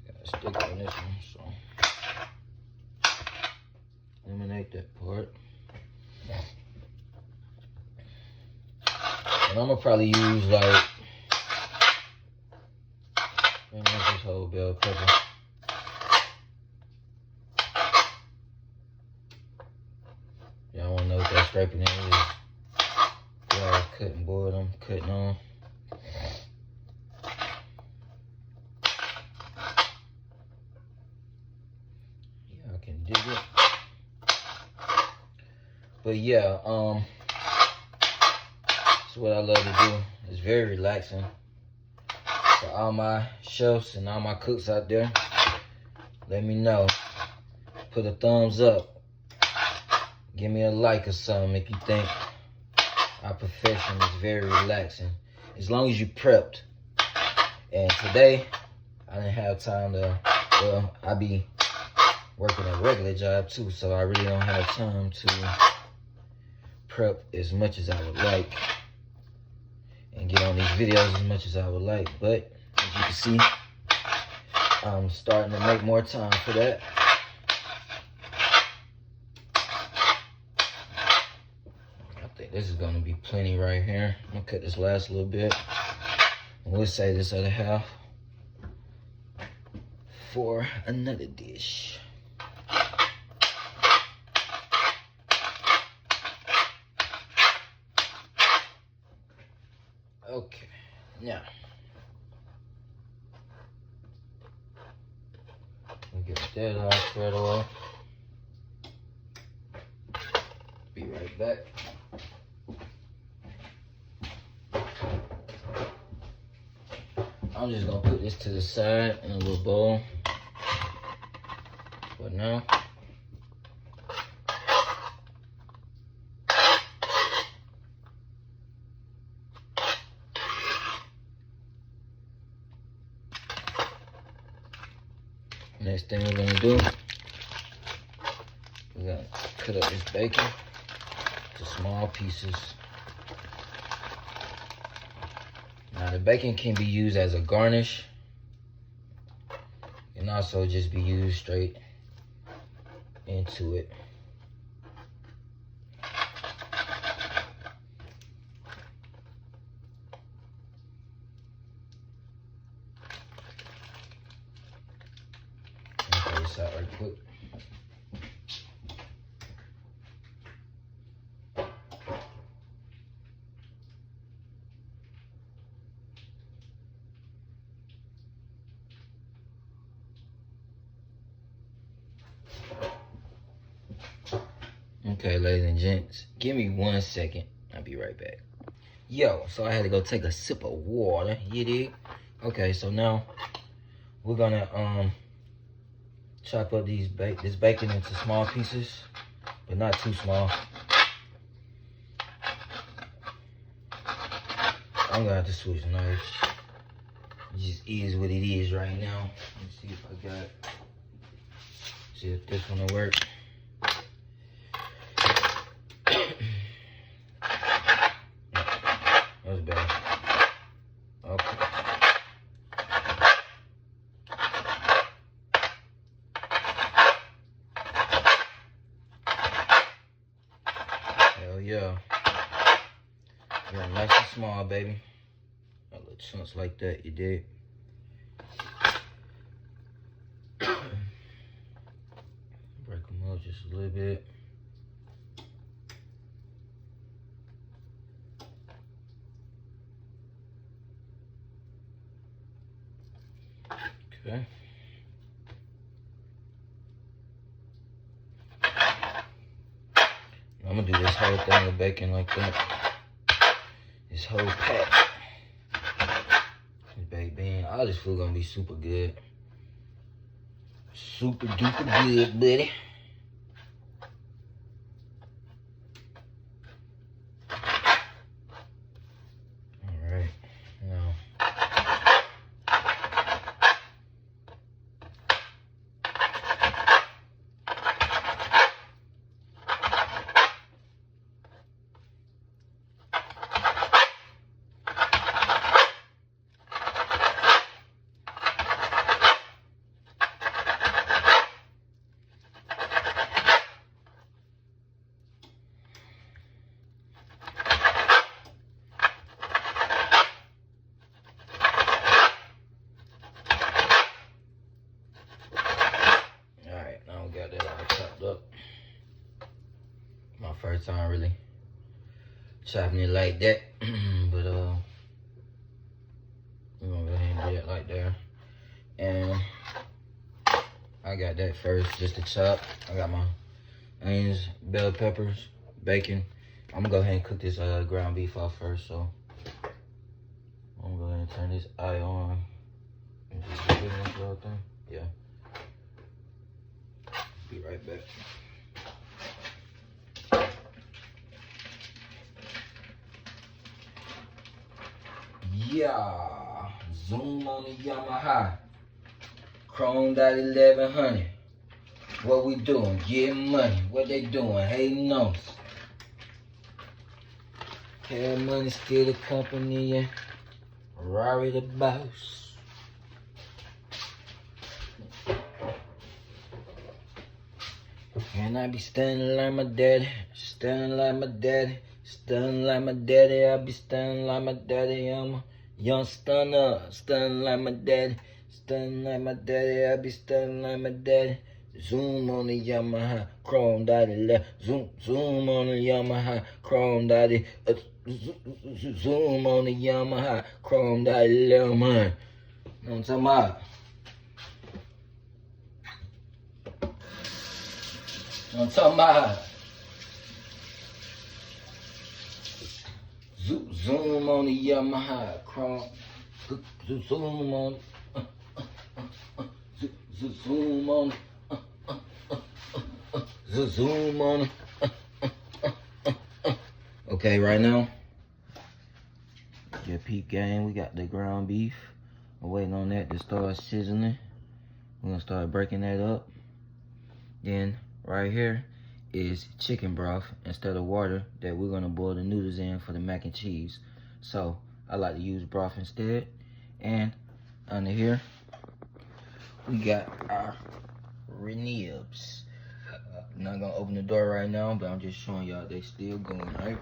Got a stick on this one, so eliminate that part. And I'm gonna probably use like, this whole bell pepper. Y'all wanna know what that scraping is? Yeah, cutting board I'm cutting on. Y'all can dig it. But yeah, that's what I love to do. It's very relaxing. For all my chefs and all my cooks out there, let me know. Put a thumbs up. Give me a like or something if you think our profession is very relaxing. As long as you prepped. And today, I didn't have time to, well, I be working a regular job too, so I really don't have time to prep as much as I would like and get on these videos as much as I would like. But as you can see, I'm starting to make more time for that. This is gonna be plenty right here. I'm gonna cut this last little bit, and we'll save this other half for another dish. Okay, now we'll get that all spread away. Be right back. I'm just gonna put this to the side in a little bowl for now. Next thing we're gonna do, we're gonna cut up this bacon to small pieces. Now the bacon can be used as a garnish, and also just be used straight into it. Throw this out right quick. Okay, ladies and gents, give me 1 second. I'll be right back. Yo, so I had to go take a sip of water. You dig? Okay, so now we're gonna chop up this bacon into small pieces, but not too small. I'm gonna have to switch knives. It just is what it is right now. Let's see if I got. See if this one will work. small, baby. A little chunks like that, you dig? Break them up just a little bit. Okay. I'm gonna do this whole thing of bacon like that. This whole pack. This baked bean. All this food gonna be super good. Super duper good, buddy. Alright. Now. Got that all chopped up. My first time really chopping it like that. But we're gonna go ahead and do that like there. And I got that first just to chop. I got my onions, bell peppers, bacon. I'm gonna go ahead and cook this ground beef off first, so I'm gonna go ahead and turn this eye on. And just do this little thing. Yeah. Be right back. Yeah, zoom on the Yamaha. Chrome dot 1100. What we doing? Getting money. What they doing? Hating on us. Cash Money still the company and Rari the boss. And I be standing like my daddy, standing like my daddy, standing like my daddy. I be standing like my daddy. I'm a young stunner, standing like my daddy, standing like my daddy. I be standing like my daddy. Zoom on the Yamaha, chrome dotty left. Zoom on the Yamaha, chrome dotty. Zoom on the Yamaha, chrome dotty left, man. You know what I'm talking about? I'm talking about zoom on the Yamaha chrome. Zoom on. Zoom on. Zoom on. Okay, right now, your peep game. We got the ground beef. I'm waiting on that to start sizzling. We're gonna start breaking that up. Then right here is chicken broth instead of water that we're gonna boil the noodles in for the mac and cheese. So I like to use broth instead. And under here, we got our ribs. I'm not gonna open the door right now, but I'm just showing y'all they still going, right?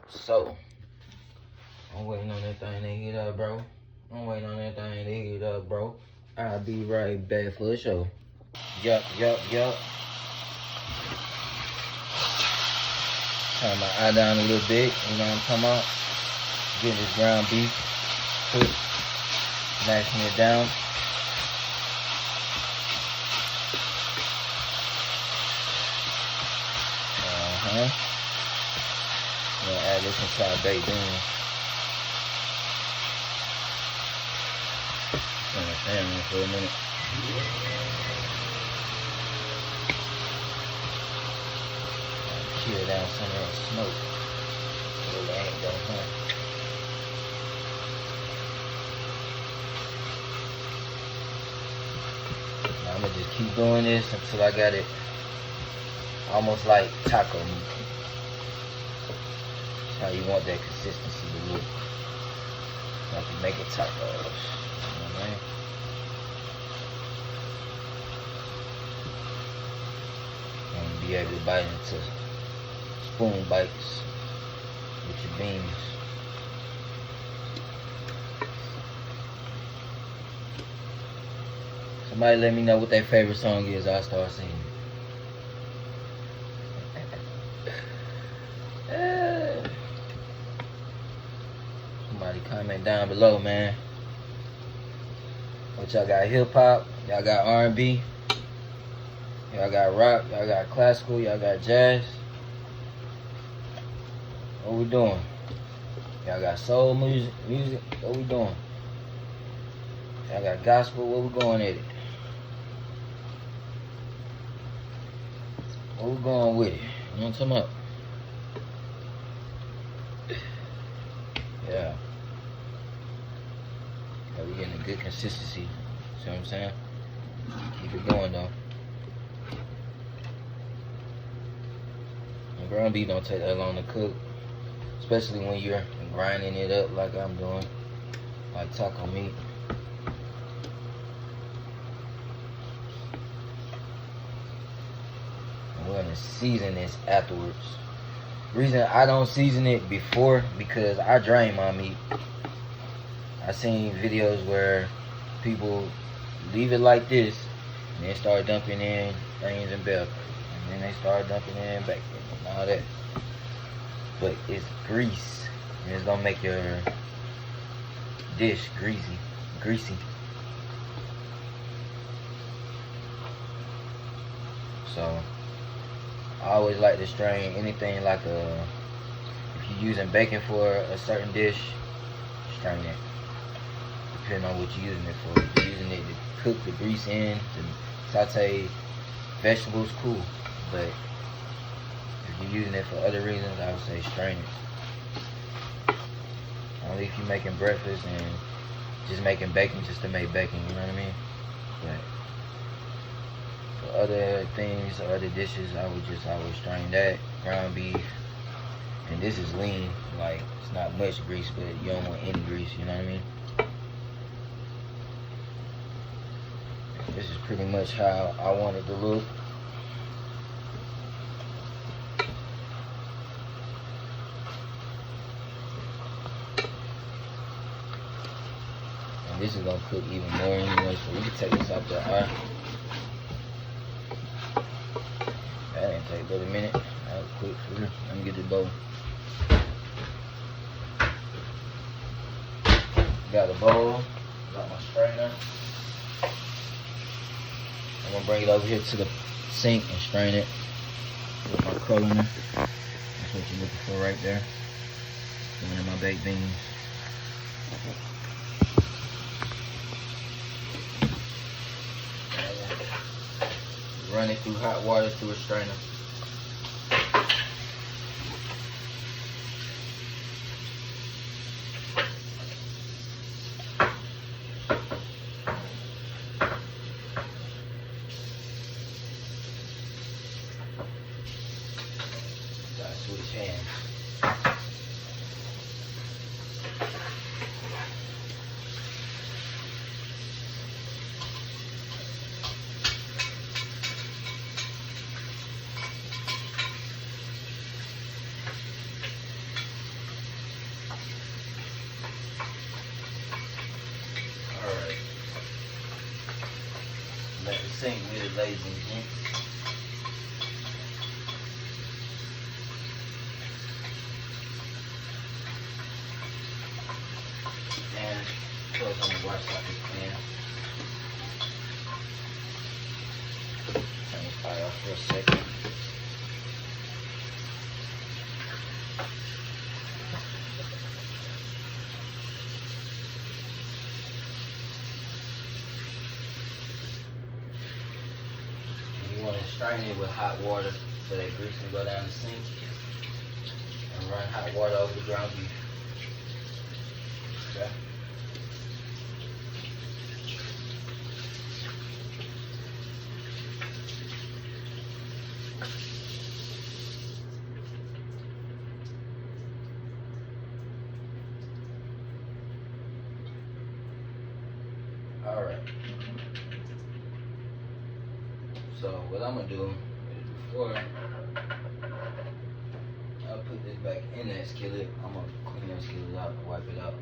So I'm waiting on that thing to heat up, bro. I'm waiting on that thing to heat up, bro. I'll be right back for the show. Yup. Turn my eye down a little bit, you know what I'm talking about? Getting this ground beef cooked, mashing it down. We'll add this into our baked beans. Turn the fan on for a minute. Chill down some of that smoke. So it ain't gonna hunt. Now I'm gonna just keep doing this until I got it almost like taco meat. That's how you want that consistency to look. Like you make it tacos. You know what I mean? And be able to bite into spoon bites. with your beans. Somebody let me know what their favorite song is. I'll start singing. Somebody comment down below, man. What y'all got? Hip hop? Y'all got R&B? Y'all got rock? Y'all got classical? Y'all got jazz? What we doing? Y'all got soul music? What we doing? Y'all got gospel? What we going at it? What we going with it? You know what I'm talking about? Yeah. We getting a good consistency. See what I'm saying? Keep it going though. And ground beef don't take that long to cook, especially when you're grinding it up like I'm doing, like taco meat. And we're gonna season this afterwards. Reason I don't season it before because I drain my meat. I seen videos where people leave it like this and then start dumping in onions and bell peppers, and then they start dumping in bacon and all that. But it's grease, and it's gonna make your dish greasy. So I always like to strain anything like if you're using bacon for a certain dish, strain it. Depending on what you're using it for. If you're using it to cook the grease in, to saute vegetables, cool. But if you're using it for other reasons, I would say strain it. Only if you're making breakfast and just making bacon just to make bacon, you know what I mean? But for other things or other dishes, I would strain that. Ground beef. And this is lean, like it's not much grease, but you don't want any grease, you know what I mean? This is pretty much how I want it to look. And this is gonna cook even more anyway, so we can take this out the eye. That didn't take but a minute. That was quick for real. Let me get the bowl. Got a bowl, got my strainer. I'm gonna bring it over here to the sink and strain it with my crulliner. That's what you're looking for right there. Going in my baked beans. Run it through hot water through a strainer. Switch hands. Alright. Let the sink with it, ladies and gents. I'm gonna wash out this pan. Turn this fire off for a second. And you want to strain it with hot water so that grease can go down the sink. And run hot water over the ground beef. Okay. Alright. So what I'm gonna do is before I put this back in that skillet. I'm gonna clean that skillet out and wipe it out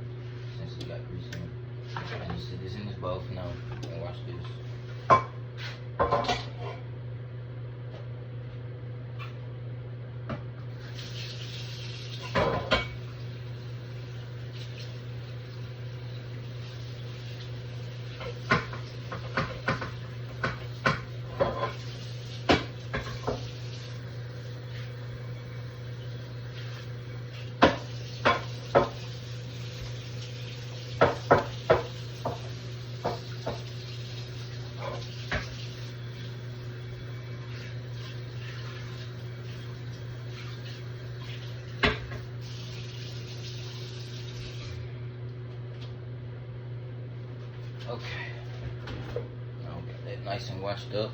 since it got grease in it. And just sit this in this bowl for now and watch this. Okay, I'll get that nice and washed up.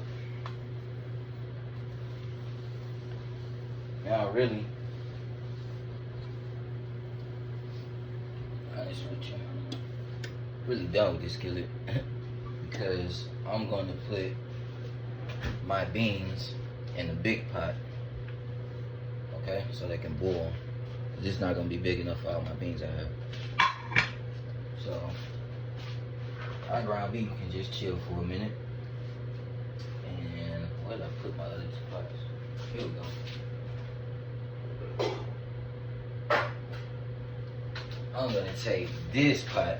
Now really, honest with you, really done with this skillet because I'm going to put my beans in a big pot, okay, so they can boil. This is not going to be big enough for all my beans I have. So our ground beef can just chill for a minute. And where did I put my other two pots? Here we go. I'm gonna take this pot.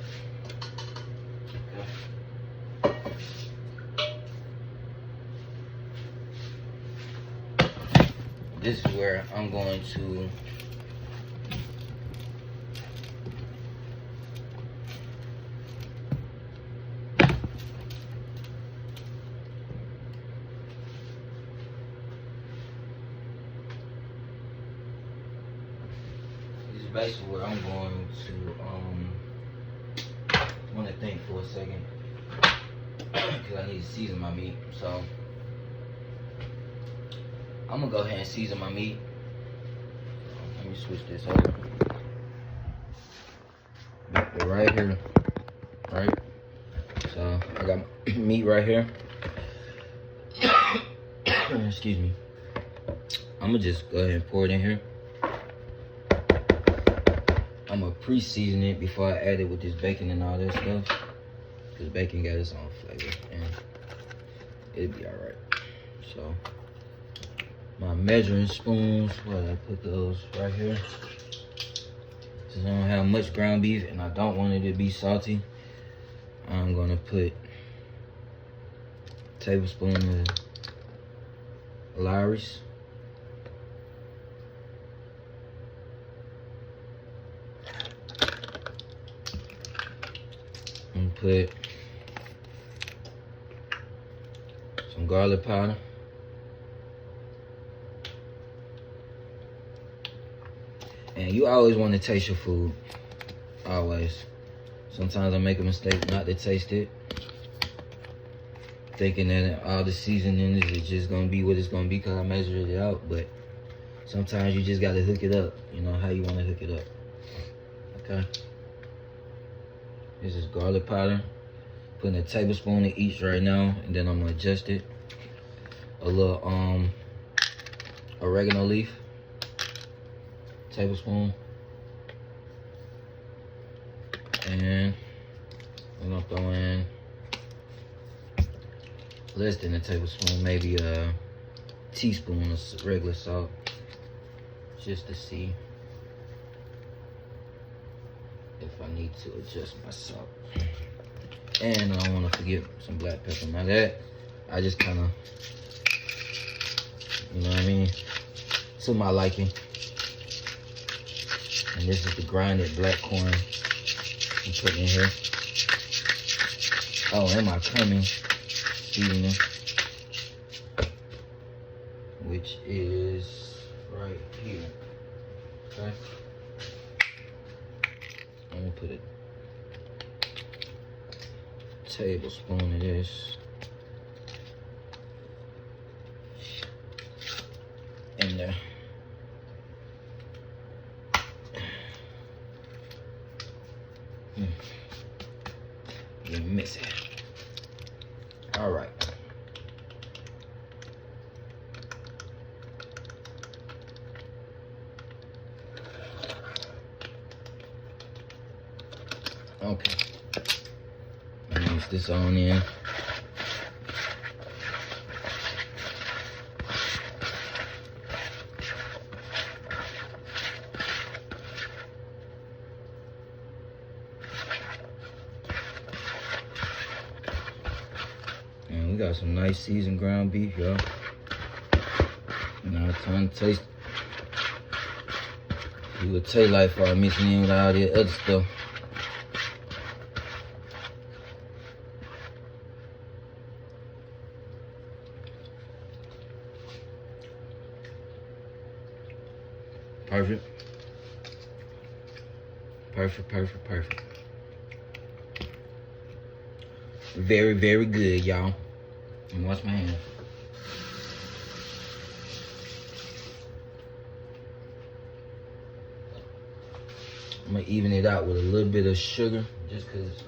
This is where I'm going to basically where I'm going to want to think for a second because I need to season my meat. So I'm gonna go ahead and season my meat. Let me switch this over. Right here, right? So I got meat right here. Excuse me. I'm gonna just go ahead and pour it in here. I'm gonna pre-season it before I add it with this bacon and all that stuff, because bacon got its own flavor and it'll be all right. So my measuring spoons, I put those right here. Since I don't have much ground beef and I don't want it to be salty, I'm gonna put a tablespoon of Lawry's. And put some garlic powder. And you always want to taste your food. Always. Sometimes I make a mistake not to taste it, thinking that all the seasonings is just gonna be what it's gonna be because I measured it out. But sometimes you just gotta hook it up. You know how you want to hook it up. Okay. This is garlic powder. Putting a tablespoon of each right now, and then I'm gonna adjust it. A little oregano leaf, tablespoon, and we're gonna throw in less than a tablespoon, maybe a teaspoon of regular salt, just to see if I need to adjust my salt. And I don't want to forget some black pepper. Now that, I just kind of, you know what I mean, to my liking. And this is the grinded black corn I'm putting in here. Oh, and my cumin seasoning, which is right here. Okay. I'm gonna put a tablespoon of this in there. You miss it. All right. Okay. Mix this on in. And we got some nice seasoned ground beef, y'all. Now it's time to taste. See what it taste like before I mix it in with all the other stuff. Perfect. Perfect, perfect, perfect. Very, very good, y'all. And wash my hands. I'm gonna even it out with a little bit of sugar, just cause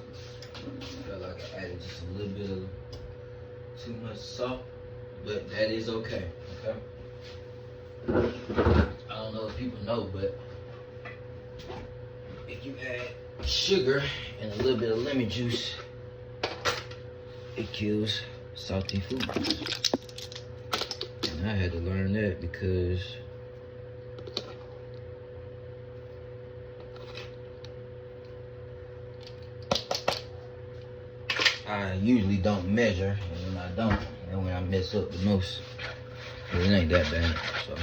I felt like I added just a little bit of too much salt, but that is okay, okay? I don't know if people know, but if you add sugar and a little bit of lemon juice, it kills salty foods. And I had to learn that because I usually don't measure, and when I don't, and when I mess up the most, but it ain't that bad, so.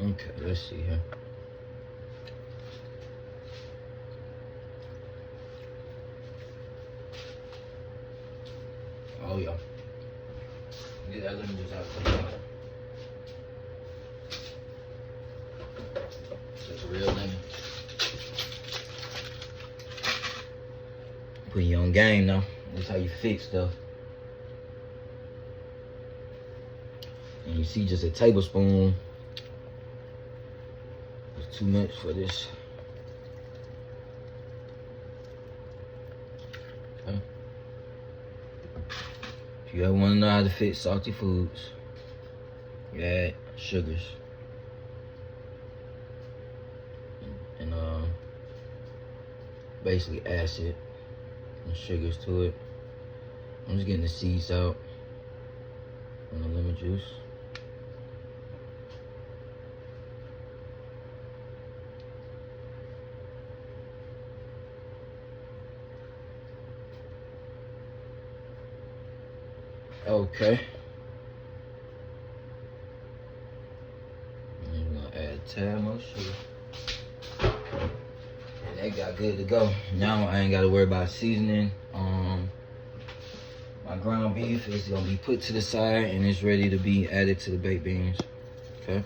Okay, let's see here. Oh yeah. Get that lemon juice out. That's a real lemon. Putting you on game now. This is how you fix stuff. And you see just a tablespoon is too much for this. Okay. If you ever want to know how to fix salty foods, you add sugars and basically acid and sugars to it. I'm just getting the seeds out and the lemon juice. Okay. And we're gonna add a tad more sugar. And that got good to go. Now I ain't gotta worry about seasoning. My ground beef is gonna be put to the side and it's ready to be added to the baked beans. Okay.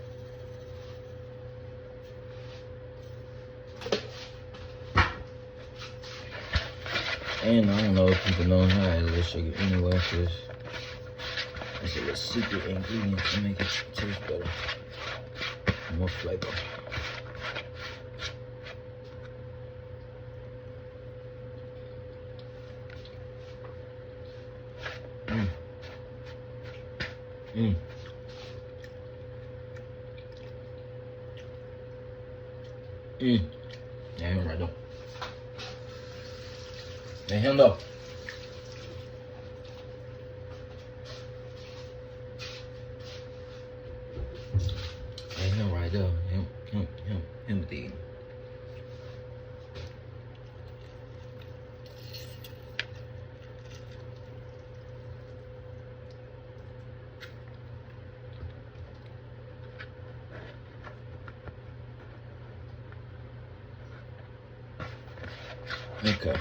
And I don't know if people know how to add a little sugar anyway, because it's a little secret ingredient to make it taste better. More flavor. Yeah, him right though. Yeah, him though. Yeah, him right there. Him with the. Okay.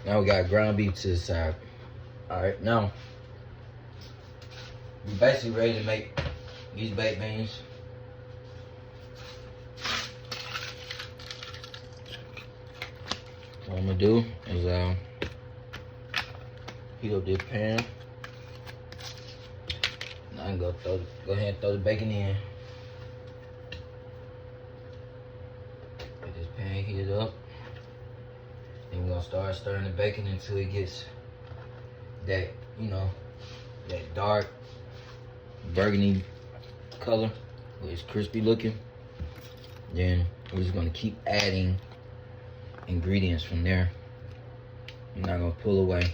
Now we got ground beef to the side. Alright, now we're basically ready to make these baked beans. What I'm gonna do is heat up this pan. Now I'm gonna go ahead and throw the bacon in. Get this pan heated up. Then we're gonna start stirring the bacon until it gets that you know, that dark burgundy color where it's crispy looking. Then we're just gonna keep adding ingredients from there. We're not gonna pull away.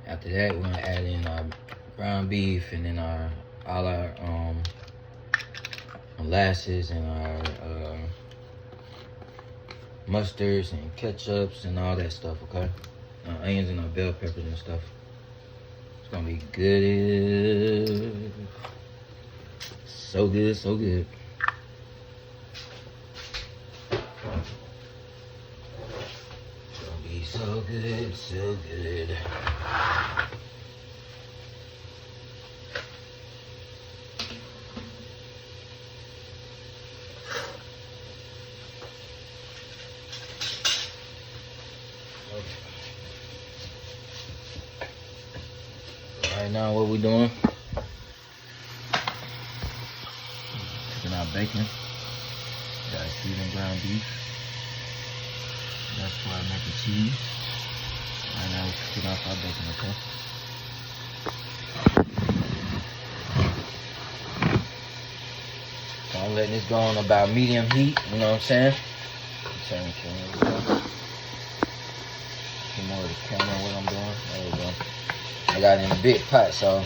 After that, we're gonna add in our ground beef and then all our molasses and our mustards and ketchups and all that stuff, okay? Our onions and our bell peppers and stuff. It's gonna be good. So good, so good. It's gonna be so good, so good. Right now, what we doing? Cooking our bacon. Got seasoned ground beef. That's why I make the cheese. Right now, we're cooking off our bacon, okay? So I'm letting this go on about medium heat. You know what I'm saying? Turn the camera. Get more of the camera. What I'm doing? There we go. I got it in a big pot, so I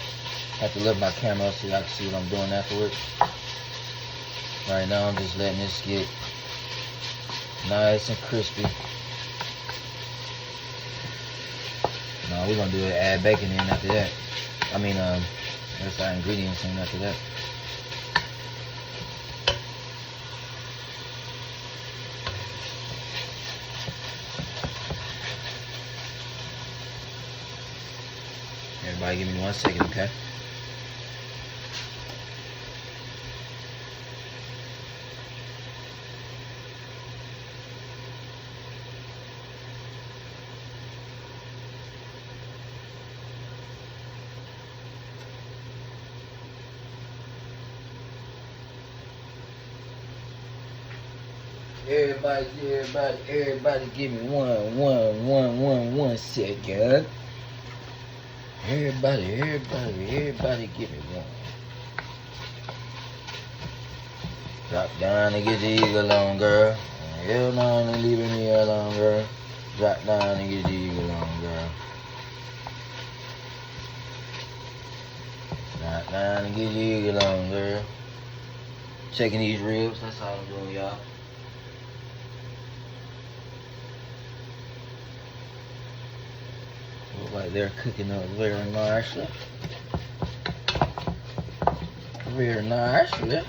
have to lift my camera up so y'all can see what I'm doing afterwards. Right now, I'm just letting this get nice and crispy. Now we're gonna do it, add bacon in after that. I mean, that's our ingredients in after that. Everybody give me 1 second, okay? Everybody give me one second. Everybody give me one. Drop down and get the eagle on, girl. Hell no, ain't leaving me alone, girl. Drop down and get the eagle on, girl. Drop down and get the eagle on, girl. Checking these ribs, that's all I'm doing, y'all. Look like they're cooking up very nicely. Very nicely.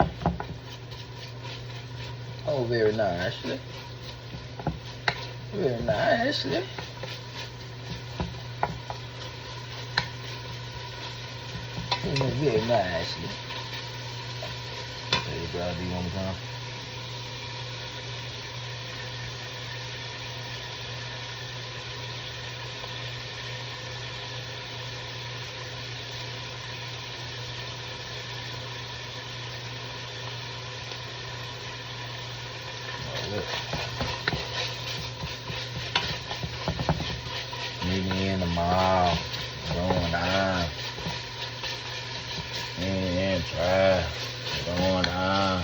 Oh, very nicely. Very nicely. Very nicely. There you go, do one more time. Meet me in the mall. Going on. And try. Going on.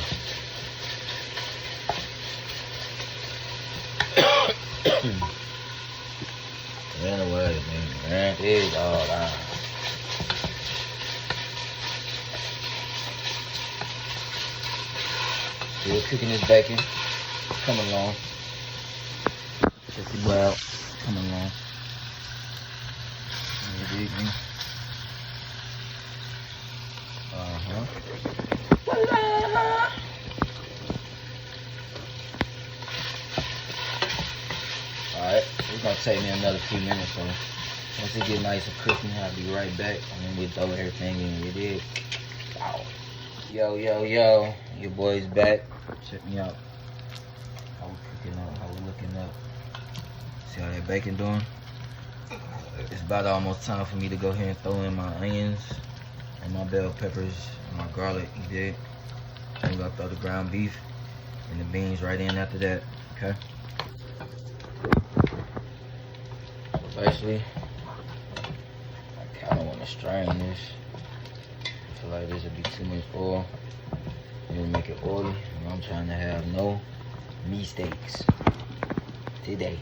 Anyway, man, it's all on. Still cooking this bacon. Come along. Just well, come along. Alright, it's gonna take me another few minutes, so once it get nice and crispy, I'll be right back, and then we throw everything in. You did? Wow. Yo, your boy's back. Check me out. How we cooking up, how we looking up. See how that bacon doing? It's about almost time for me to go ahead and throw in my onions and my bell peppers and my garlic. You did? I'm gonna throw the ground beef and the beans right in after that. Okay? So basically, gonna strain this. I feel like this would be too much oil. I'm gonna make it oily, and I'm trying to have no mistakes today.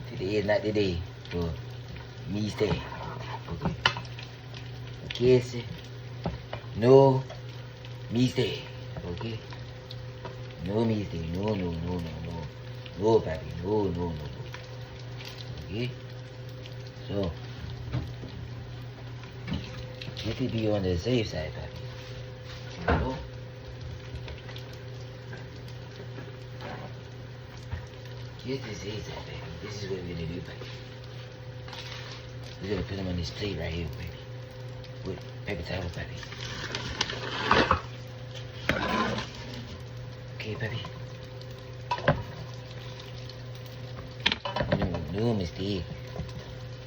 Today is not the day for mistake. Okay. Kiss it. No mistake. Okay. No mistake. No, no, no, no, no. No, papi. No, no, no, no. Okay. So, let it be on the safe side, papi. You know? Get the safe side, baby. This is what we're gonna do, baby. We're gonna put them on this plate right here, baby. With paper towel, baby. Okay, baby. No, no mistake.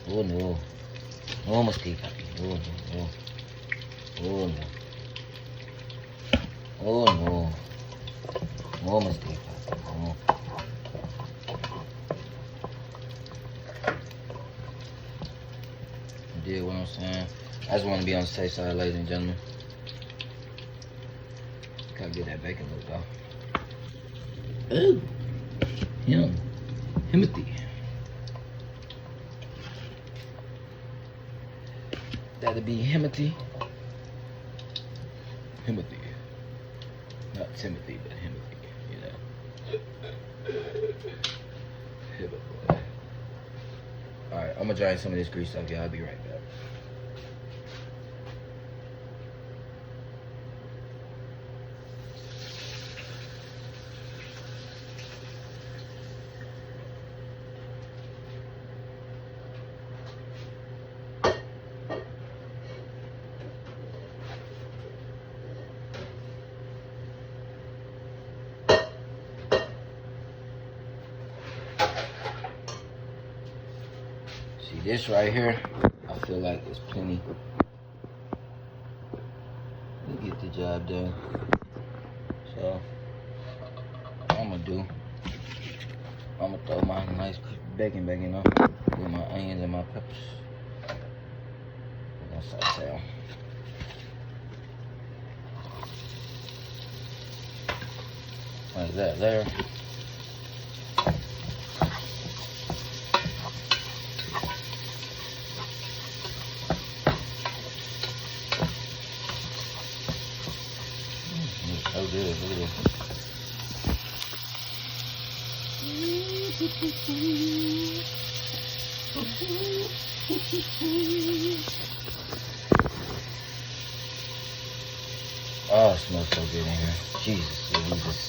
Oh no. No mistake, papi. No, no, no. Oh no. Oh no. No mistake, papi. No. You dig what I'm saying? I just want to be on the safe side, ladies and gentlemen. Gotta get that bacon look though. Oh, yum. Timothy. That'd be Timothy. Timothy. Not Timothy, but Timothy, you know. Timothy. Alright, I'm gonna drain some of this grease off, y'all. I'll be right back. See this right here, I feel like it's plenty to get the job done. So, what I'm gonna throw my nice bacon back in there with my onions and my peppers. I'm gonna saute them. Like that there. So good, look at this. Oh, it smells so good in here. Jesus, Louises.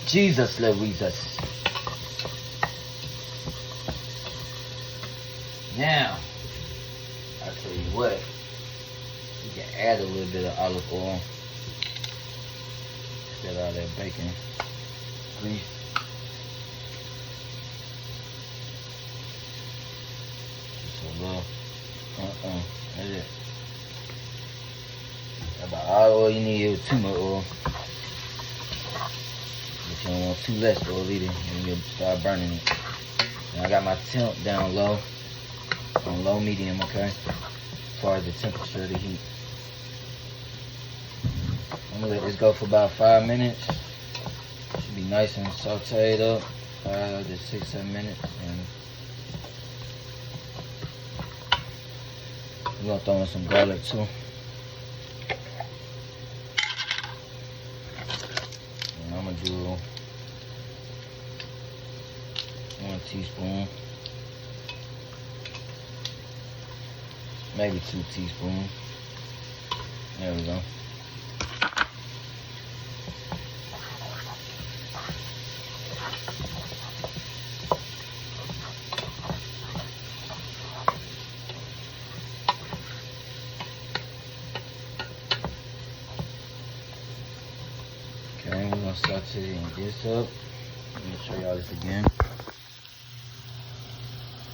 Jesus, Louises. Now, I tell you what, you can add a little bit of olive oil. Get all that bacon grease. Just a little, that's it. That's about all the oil you need is too much oil. If you don't want too less oil either, then you'll start burning it. And I got my temp down low, on low medium, okay? As far as the temperature of the heat. I'm gonna let this go for about 5 minutes. Should be nice and sauteed up. 5 to 6, 7 minutes. And we're gonna throw in some garlic too. And I'm gonna do 1 teaspoon. Maybe 2 teaspoons. There we go. Okay, we're gonna saute this up. Let me show y'all this again.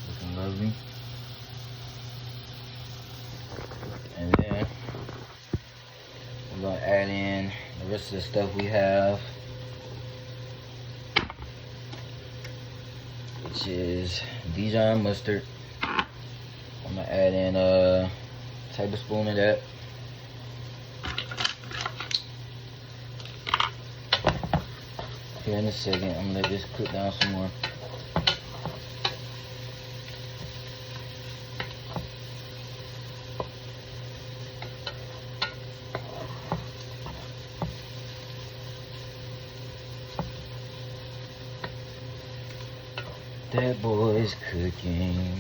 Looking lovely. And then we're gonna add in the rest of the stuff we have, which is Dijon mustard. I'm gonna Add in a tablespoon of that. Here in a second, I'm gonna let this cook down some more. That boy's cooking.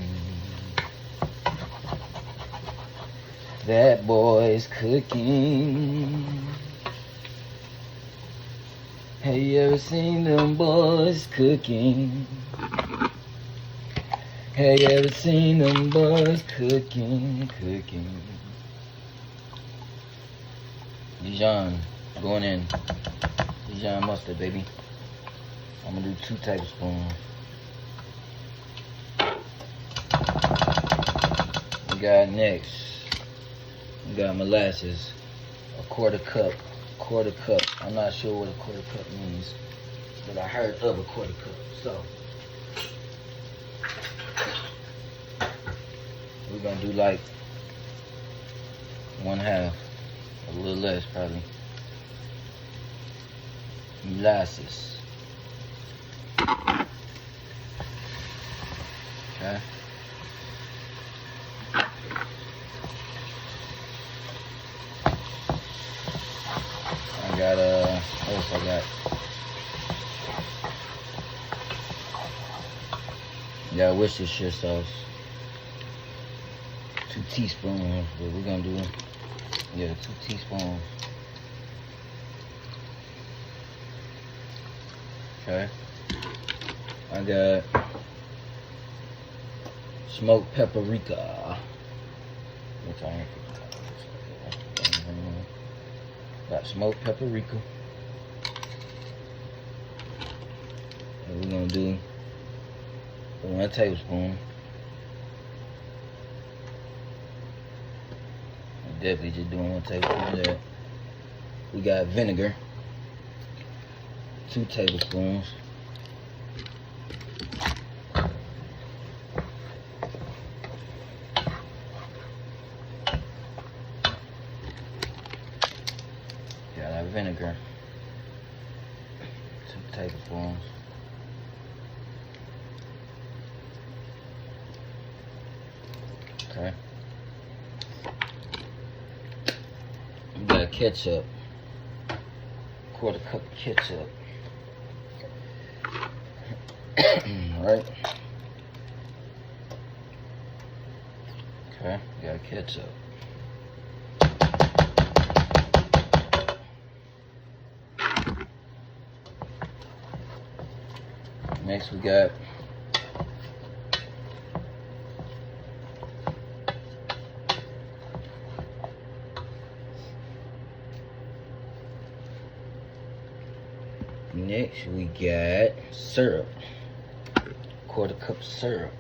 That boy's cooking. Have you ever seen them boys cooking? Have you ever seen them boys cooking? Dijon going in. Dijon mustard, baby. I'm gonna do 2 tablespoons. We got next. We got molasses. A quarter cup. I'm not sure what a quarter cup means, but I heard of a quarter cup. So we're gonna do like 1/2, a little less probably. Molasses. Okay. Got what else I got Worcestershire sauce, 2 teaspoons, but we're gonna do 2 teaspoons. Okay, I got smoked paprika, which I ain't. Got smoked paprika. And we're gonna do 1 tablespoon. I'm definitely just doing 1 tablespoon of that. We got vinegar, 2 tablespoons. Vinegar, 2 tablespoons. Okay. We got ketchup, 1/4 cup of ketchup. Right. Okay, got ketchup. Next we got syrup, 1/4 cup syrup.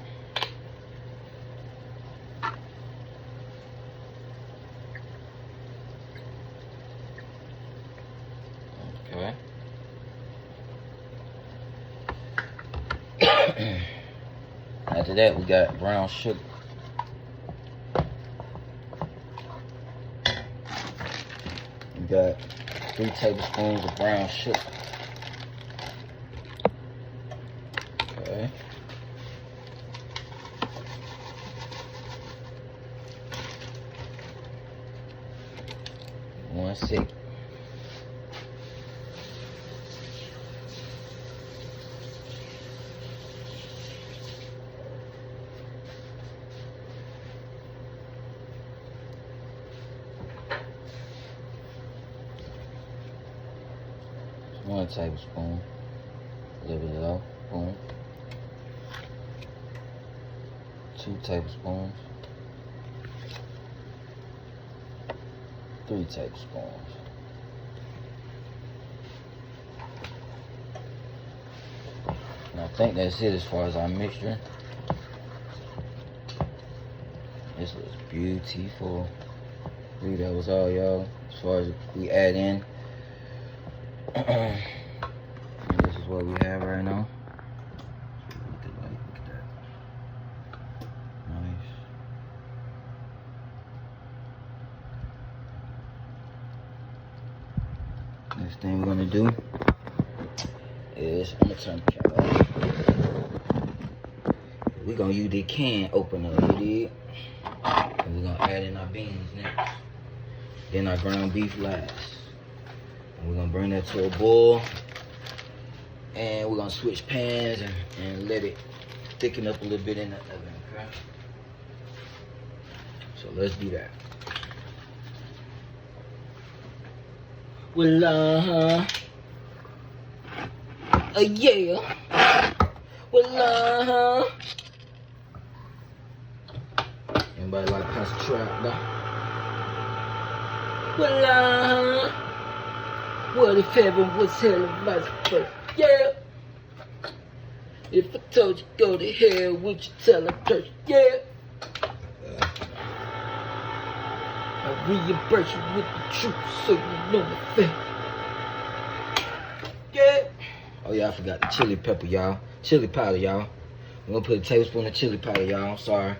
Okay. After that, we got brown sugar. We got 3 tablespoons of brown sugar. Okay. One second. One tablespoon, a little bit low, boom. 2 tablespoons, 3 tablespoons. And I think that's it as far as our mixture. This looks beautiful. I believe that was all, y'all. As far as we add in. And this is what we have right now. Look at that. Nice. Next thing we're gonna do is I'm gonna turn the camera off. We're gonna use the can opener, you dig? And we're gonna add in our beans next. Then our ground beef last. And we're gonna bring that to a boil. And we're gonna switch pans and let it thicken up a little bit in the oven, okay? So let's do that. Well, yeah. Well, Anybody like Pastor Trap, though? Well, what if heaven was hell and vice versa? Yeah. If I told you go to hell, would you tell a church? Yeah. I reimburse you with the truth so you know my thing. Yeah. Oh yeah, I forgot the chili pepper, y'all. Chili powder, y'all. I'm gonna put a tablespoon of chili powder, y'all. I'm sorry.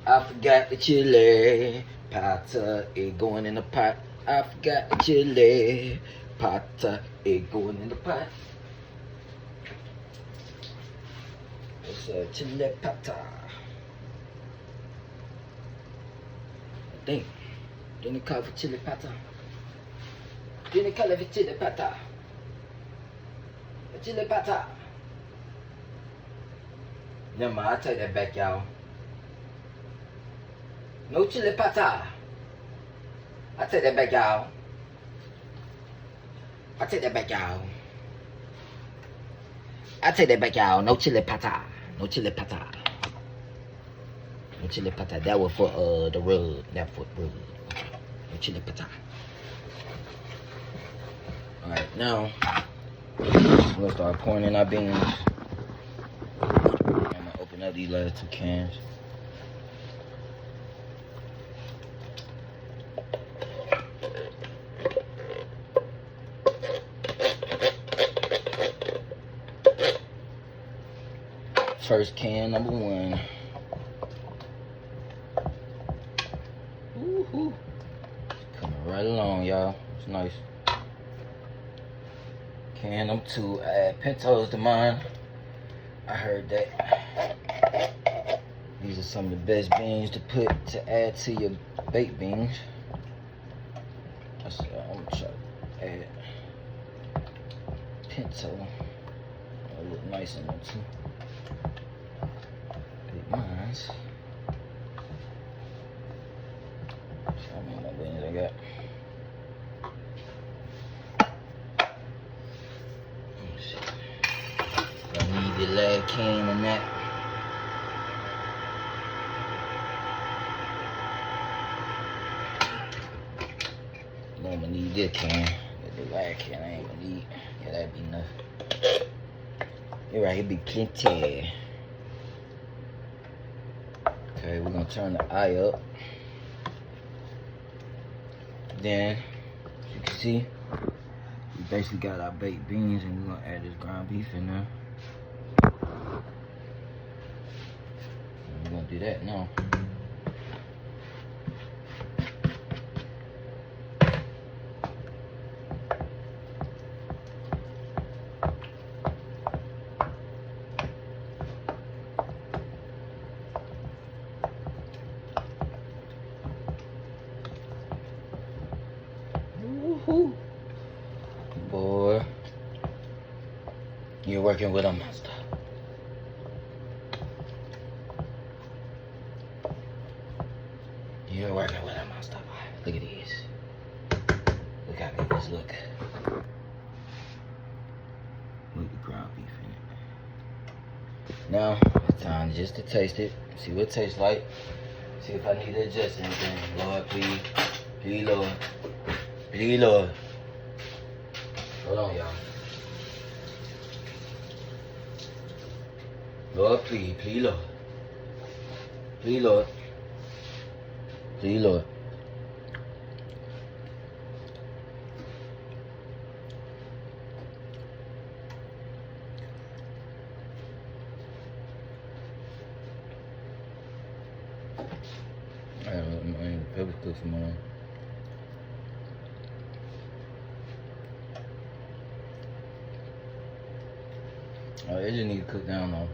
I forgot the chili powder. It going in the pot. I forgot the chili powder. It going in the pot. It's a chili powder. I think. Didn't it call for chili powder? Didn't it call it for chili powder? Chili powder. Never mind, I take that back, y'all. No chili powder. I take that back, y'all. I take that back, y'all. I take that back, y'all. No chili powder. No chili powder. No chili powder. That was for the rub. That for the rub. No chili powder. Alright, now I'm gonna start pouring in our beans. I'm gonna open up these last two cans. First can, number one. Woohoo! Coming right along, y'all. It's nice. Can number two, I add pintos to mine. I heard that these are some of the best beans to add to your baked beans. I'm gonna try to add pinto. It'll look nice in them too. Big mines. How many more beans I got? I need the last can and that. I'm gonna need this can. The last can I ain't gonna need. Yeah, that'd be enough. You're right, it'd be plenty. Okay, we're gonna turn the eye up. Then, as you can see, we basically got our baked beans and we're gonna add this ground beef in there. We're gonna do that now. Woohoo! Boy, you're working with a monster. You're working with a monster. Look at these. Look how good this look. Look at the ground beef in it. Now, it's time just to taste it. See what it tastes like. See if I need to adjust anything. Lord, please. Please, Lord. Please, Lord. Hold on, y'all. Lord, please. Please, Lord. Please, Lord. Please, Lord. I pepper cook some more. It just need to cook down on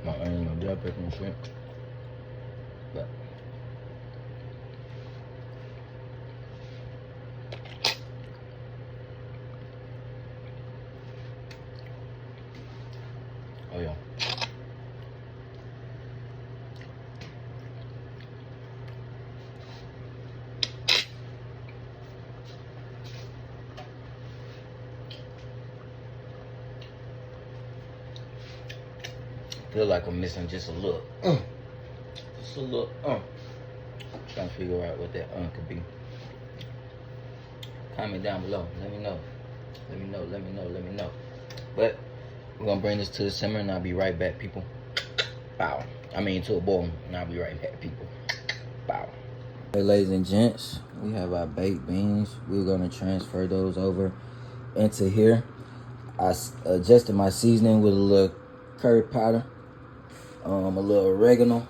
my onion, my bell pepper and shrimp. But oh yeah. Feel like I'm missing just a little, just a little, Trying to figure out what that could be. Comment down below. Let me know. Let me know. Let me know. Let me know. But we're gonna bring this to the simmer, and I'll be right back, people. Bow. I mean to a boil, and I'll be right back, people. Bow. Hey, ladies and gents, we have our baked beans. We're gonna transfer those over into here. I adjusted my seasoning with a little curry powder, a little oregano,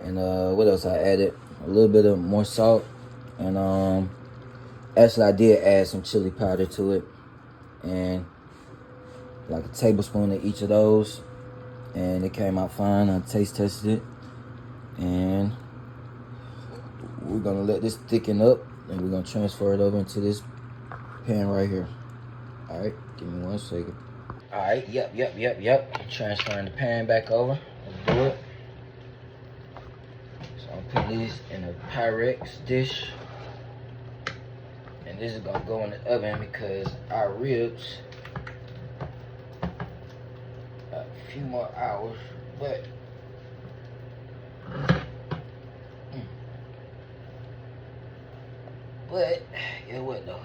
and what else I added? A little bit of more salt, and actually I did add some chili powder to it, and like a tablespoon of each of those, and it came out fine. I taste tested it, and we're gonna let this thicken up, and we're gonna transfer it over into this pan right here. All right, give me 1 second. All right, yep. I'm transferring the pan back over. Let's do it. So I'm putting these in a Pyrex dish, and this is gonna go in the oven because our ribs a few more hours, but yeah, what though?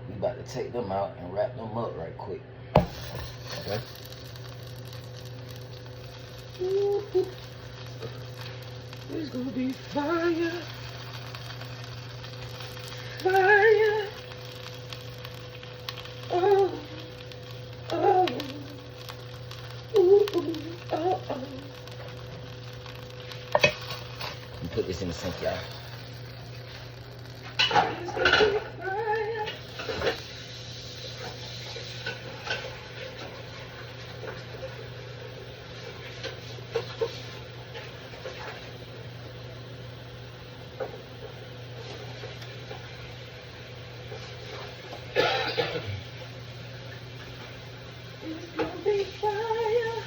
We about to take them out and wrap them up right quick. Okay. It's gonna be fire. Fire. Oh. Oh. Ooh, oh. Put this in the sink, y'all. It's gonna be fire. It's gonna be fire.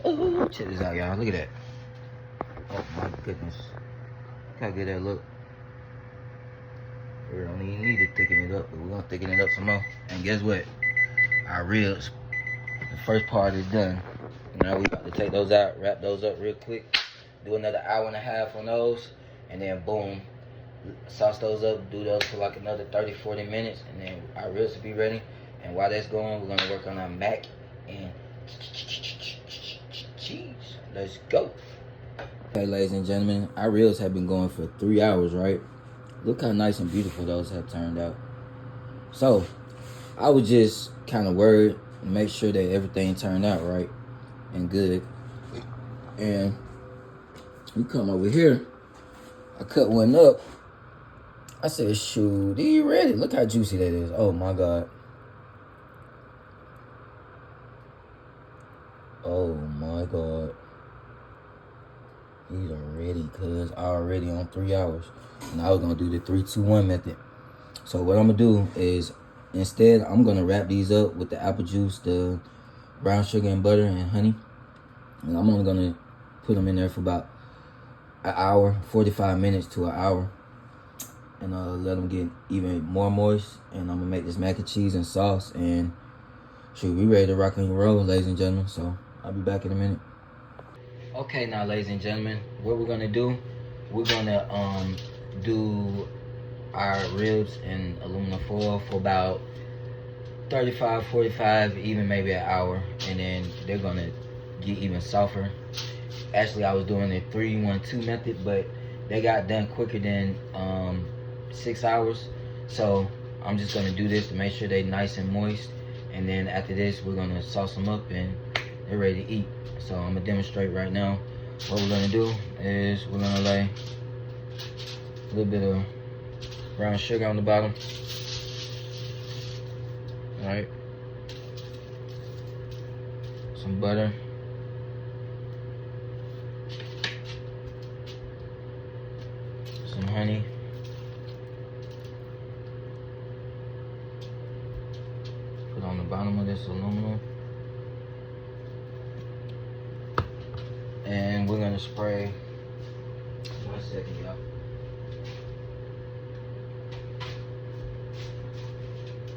Ooh. Check this out, y'all. Look at that. Oh my goodness. Look how good that look. We don't even need to thicken it up, but we're gonna thicken it up some more. And guess what? Our ribs, the first part is done. Now we about to take those out, wrap those up real quick, do another 1.5 hours on those, and then boom, sauce those up, do those for like another 30-40 minutes, and then our ribs will be ready. And while that's going, we're gonna work on our mac and cheese. Let's go. Okay, ladies and gentlemen, our ribs have been going for 3 hours, right? Look how nice and beautiful those have turned out. So I was just kind of worried and make sure that everything turned out right and good. And we come over here, I cut one up. I said, shoot, you ready? Look how juicy that is. Oh my God. Oh my God. These are ready, cuz already on 3 hours. And I was gonna do the 3-2-1 method. So what I'm gonna do is, instead, I'm gonna wrap these up with the apple juice, the brown sugar and butter and honey. And I'm only gonna put them in there for about an hour, 45 minutes to an hour. And let them get even more moist. And I'm gonna make this mac and cheese and sauce. And shoot, we ready to rock and roll, ladies and gentlemen. So I'll be back in a minute. Okay, now, ladies and gentlemen, what we're gonna do, we're gonna do our ribs in aluminum foil for about 35, 45, even maybe an hour, and then they're gonna get even softer. Actually, I was doing the 3-1-2 method, but they got done quicker than 6 hours. So I'm just gonna do this to make sure they nice and moist, and then after this we're gonna sauce them up and they're ready to eat. So I'm gonna demonstrate right now. What we're gonna do is we're gonna lay a little bit of brown sugar on the bottom. All right, some butter, some honey, put on the bottom of this aluminum, and we're gonna spray. 1 second, y'all.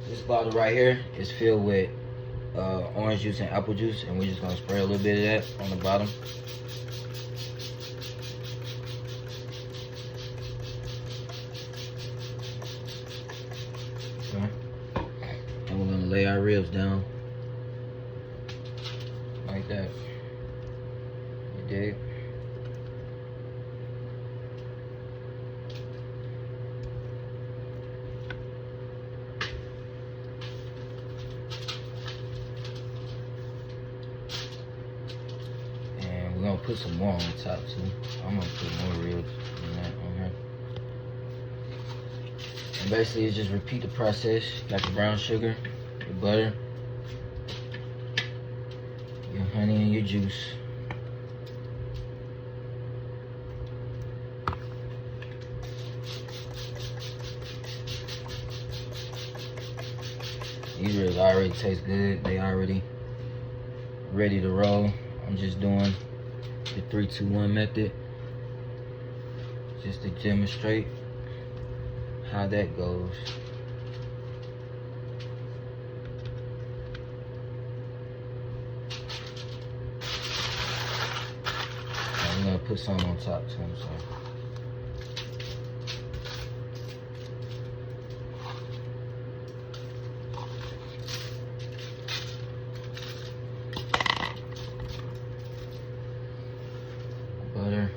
This bottle right here is filled with orange juice and apple juice, and we're just gonna spray a little bit of that on the bottom. Okay. And we're gonna lay our ribs down like that. You dig? We're gonna put some more on top too. I'm gonna put more ribs than that on here. And basically it's just repeat the process. Got your brown sugar, your butter, your honey and your juice. These ribs already taste good. They already ready to roll. I'm just doing the 3, 2, 1 method just to demonstrate how that goes. I'm gonna put some on top too. So. Butter,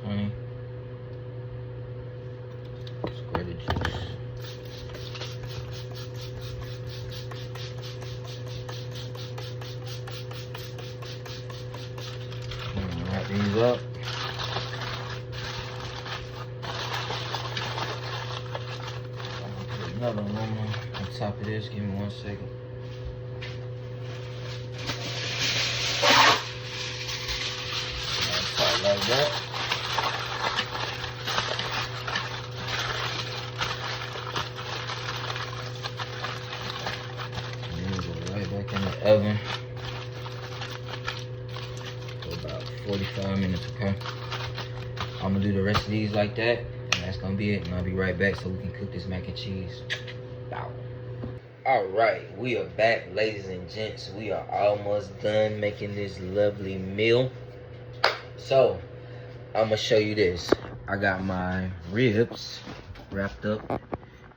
honey, squirted juice. Wrap these up. Put another one on top of this. Give me 1 second. Like that. And then go right back in the oven for about 45 minutes, okay? I'm gonna do the rest of these like that, and that's gonna be it, and I'll be right back so we can cook this mac and cheese. Wow. Alright, we are back, ladies and gents. We are almost done making this lovely meal. So, I'm gonna show you this. I got my ribs wrapped up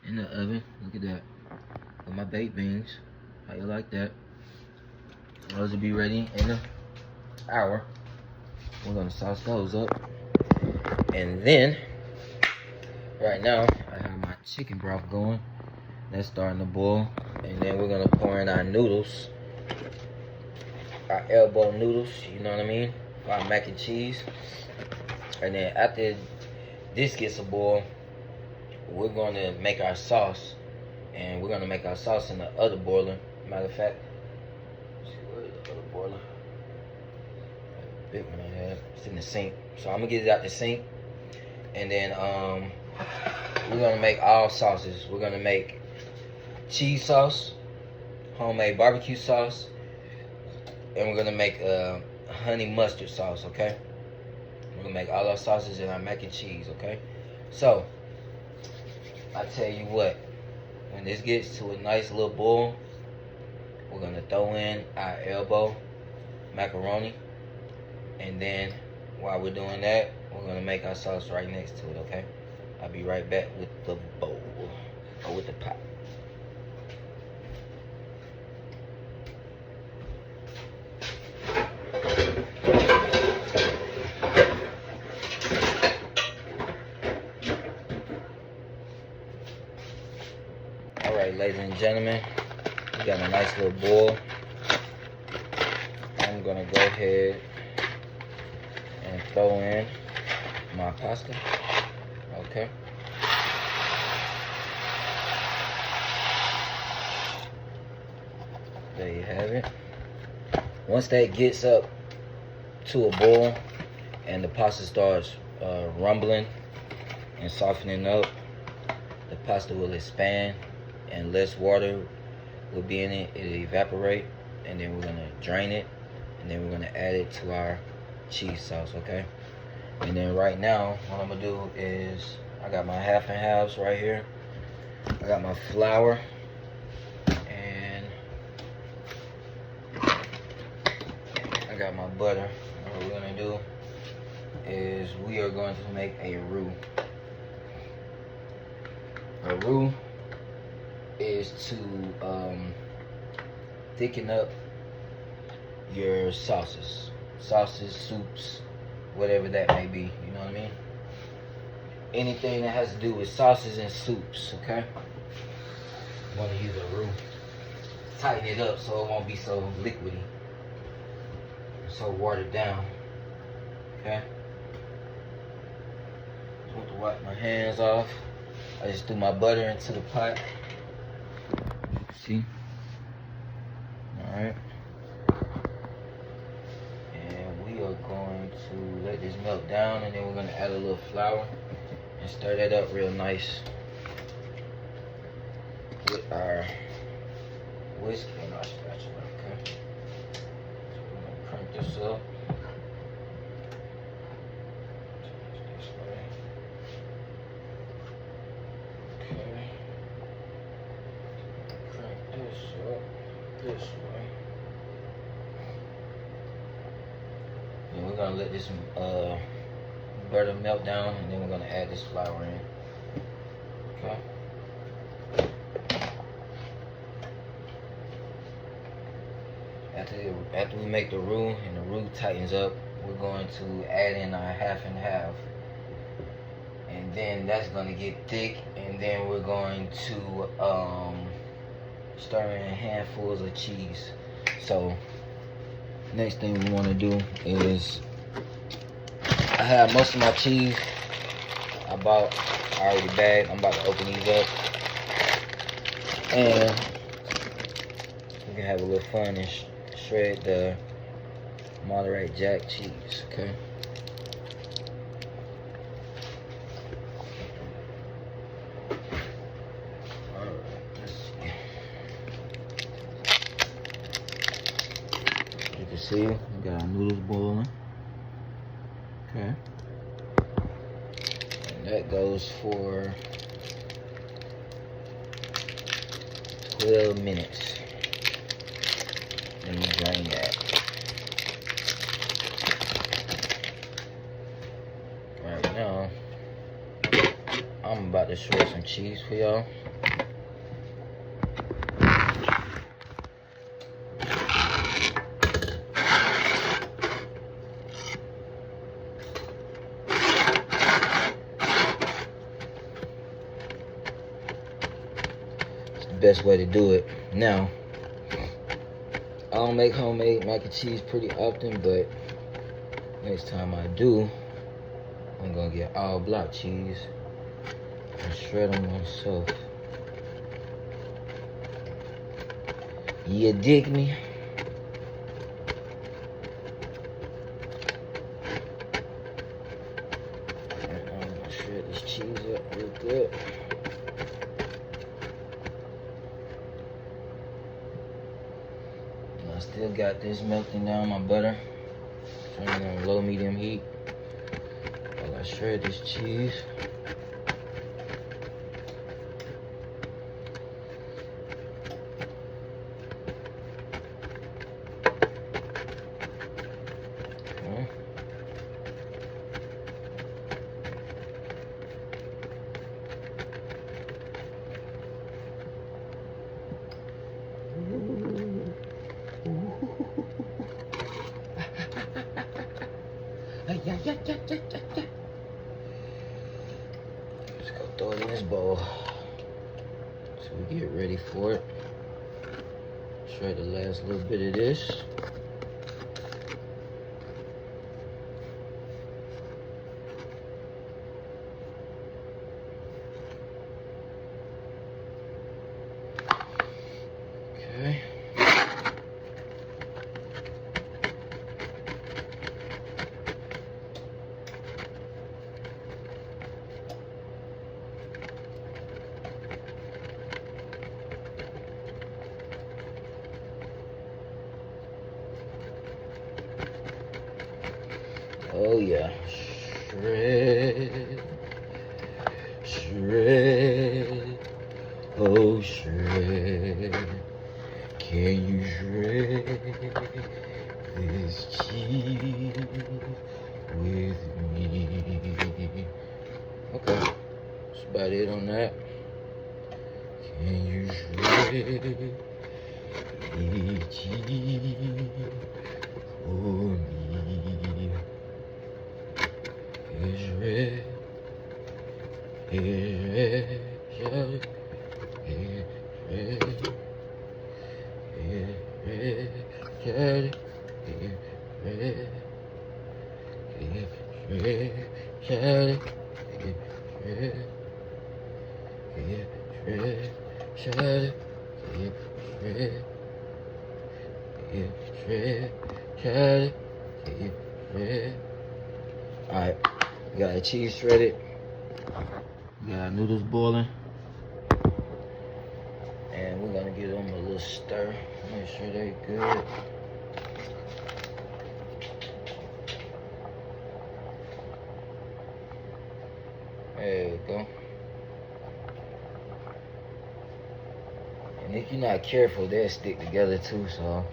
in the oven. Look at that. With my baked beans. How you like that? Those will be ready in an hour. We're gonna sauce those up. And then, right now, I have my chicken broth going. That's starting to boil. And then we're gonna pour in our noodles. Our elbow noodles, you know what I mean? Our mac and cheese. And then after this gets a boil, we're gonna make our sauce. And we're gonna make our sauce in the other boiler. Matter of fact, where is the other boiler? Big one I have. It's in the sink. So I'm gonna get it out the sink. And then we're gonna make all sauces. We're gonna make cheese sauce, homemade barbecue sauce, and we're gonna make honey mustard sauce, okay? We're gonna make all our sauces in our mac and cheese, okay? So, I tell you what, when this gets to a nice little boil, we're gonna throw in our elbow macaroni, and then while we're doing that, we're gonna make our sauce right next to it, okay? I'll be right back with the bowl, or with the pot. ladies and gentlemen, we got a nice little boil. I'm gonna go ahead and throw in my pasta. Okay. There you have it. Once that gets up to a boil and the pasta starts rumbling and softening up, the pasta will expand and less water will be in it. It'll evaporate, and then we're gonna drain it, and then we're gonna add it to our cheese sauce, okay? And then right now, what I'm gonna do is, I got my half and halves right here. I got my flour, and I got my butter. And what we're gonna do is we are going to make a roux. A roux is to thicken up your sauces, soups, whatever that may be, you know what I mean? Anything that has to do with sauces and soups, okay? You want to use a roux. Tighten it up so it won't be so liquidy, so watered down, okay? Just want to wipe my hands off. I just threw my butter into the pot. See? Alright. And we are going to let this melt down, and then we're going to add a little flour and stir that up real nice with our whisk and our spatula, okay? So we're going to crank this up. This way. Okay. Crank this up this way. And we're gonna let this butter melt down, and then we're gonna add this flour in. Okay. After we make the roux and the roux tightens up, we're going to add in our half and half. And then that's gonna get thick, and then we're going to stir in handfuls of cheese. So next thing we want to do is, I have most of my cheese I bought already bagged. I'm about to open these up, and we can have a little fun and shred the Monterey Jack cheese, okay? See, we got our noodles boiling. Okay. And that goes for 12 minutes. Then you drain that. Right now, I'm about to shred some cheese for y'all. Best way to do it. Now, I don't make homemade mac and cheese pretty often, but next time I do, I'm gonna get all block cheese and shred them myself. You dig me? And I'm gonna shred this cheese up real good. I still got this melting down my butter. Turning on low medium heat while I shred this cheese. Okay. Let's go throw it in this bowl. So we get ready for it. Try the last little bit of this. Okay. Oh yeah, shred, shred, oh shred, can you shred this cheese with me? Okay, that's about it on that. Can you shred the cheese for me? It's red, it's red, it's red, it's red, it's red, it's red, it's red, it's red, it's red, it's red, it's red, it's red, it's red. Alright, we got the cheese shredded. We got our noodles boiling. And we're gonna give them a little stir. Make sure they're good. There we go. And if you're not careful, they'll stick together too, so.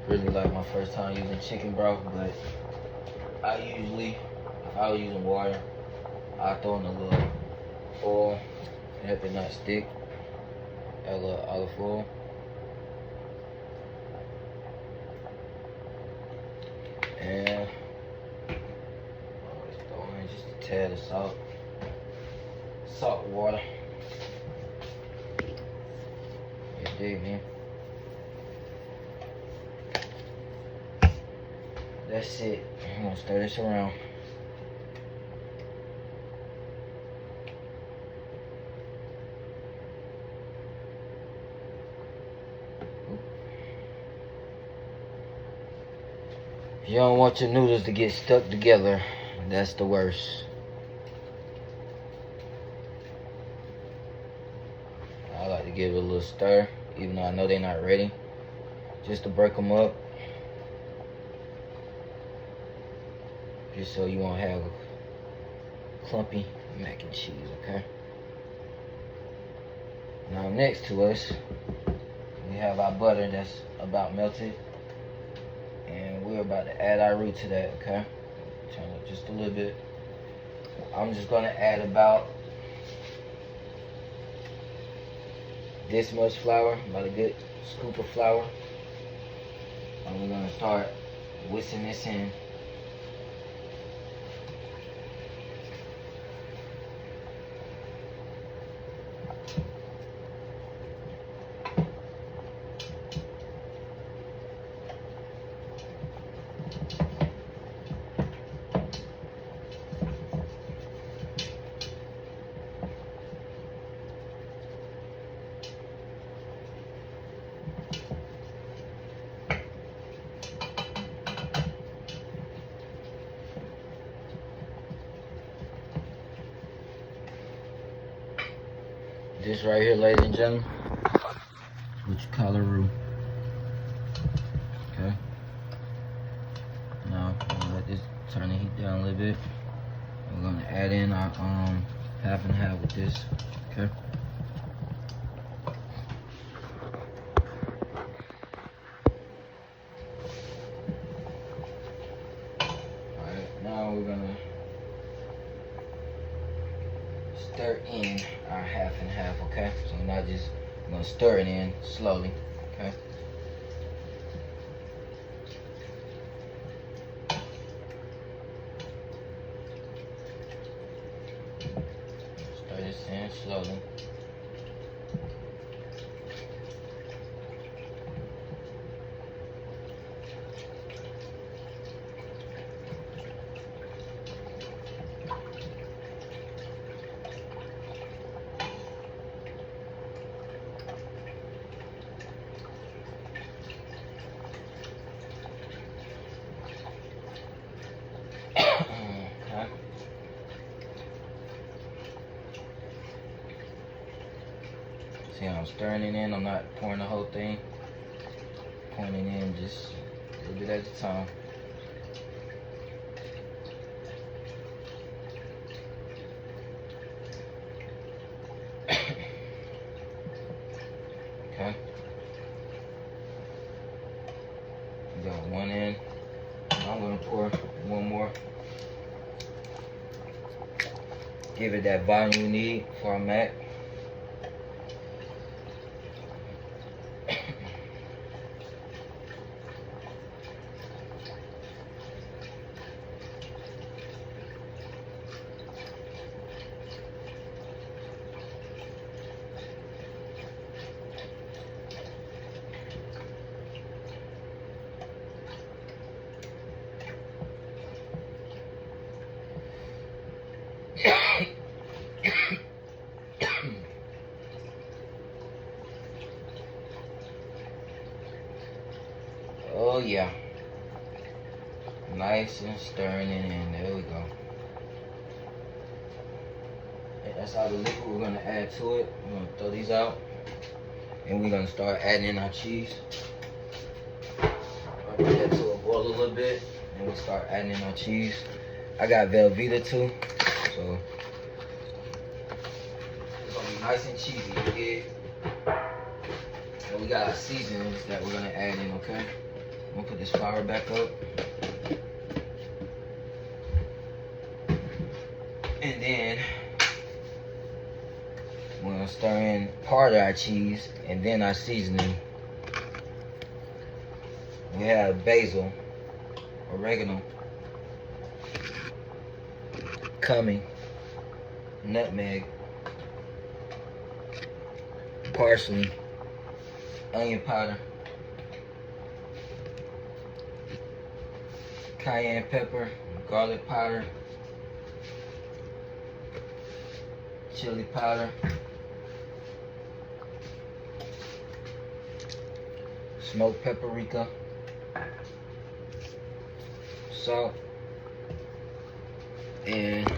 Really like my first time using chicken broth, but I usually, if I was using water, I throw in a little oil to help it not stick. Add a little olive oil. And always throw in just a tad of salt. Salt water. You dig me? That's it. I'm gonna stir this around. If you don't want your noodles to get stuck together, that's the worst. I like to give it a little stir, even though I know they're not ready, just to break them up. Just so you won't have a clumpy mac and cheese, okay? Now next to us, we have our butter that's about melted. And we're about to add our roux to that, okay? Turn it just a little bit. I'm just gonna add about this much flour, about a good scoop of flour. And we're gonna start whisking this in. This right here, ladies and gentlemen, what you call a roux. Okay. Now I'm gonna let this turn the heat down a little bit. We're gonna add in our half and half with this. Okay. Alright, now we're gonna stir in our half and half, okay? So we're not just gonna stir it in slowly, okay? Stir this in slowly. I'm stirring it in. I'm not pouring the whole thing. Pouring it in just a little bit at a time. Okay. We got one in. I'm gonna pour one more. Give it that volume you need for a mac. Oh yeah, nice and stirring it in. There we go. And that's all the liquid we're gonna add to it. We're gonna throw these out, and we're gonna start adding in our cheese. I'll put that to a boil a little bit, and we'll start adding in our cheese. I got Velveeta too, so it's gonna be nice and cheesy. You get? And we got our seasonings that we're gonna add in. Okay. I'm gonna put this flour back up. And then we're gonna stir in part of our cheese and then our seasoning. We have basil, oregano, cumin, nutmeg, parsley, onion powder, cayenne pepper, garlic powder, chili powder, smoked paprika, salt, and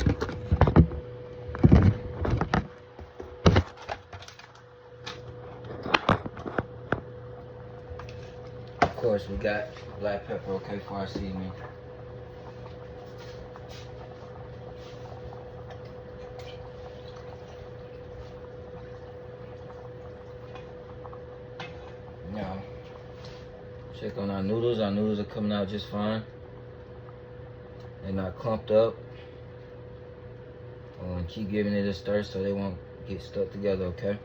of course we got black pepper, okay, for our seasoning. Now, check on our noodles. Our noodles are coming out just fine. They're not clumped up. And keep giving it a stir so they won't get stuck together, okay?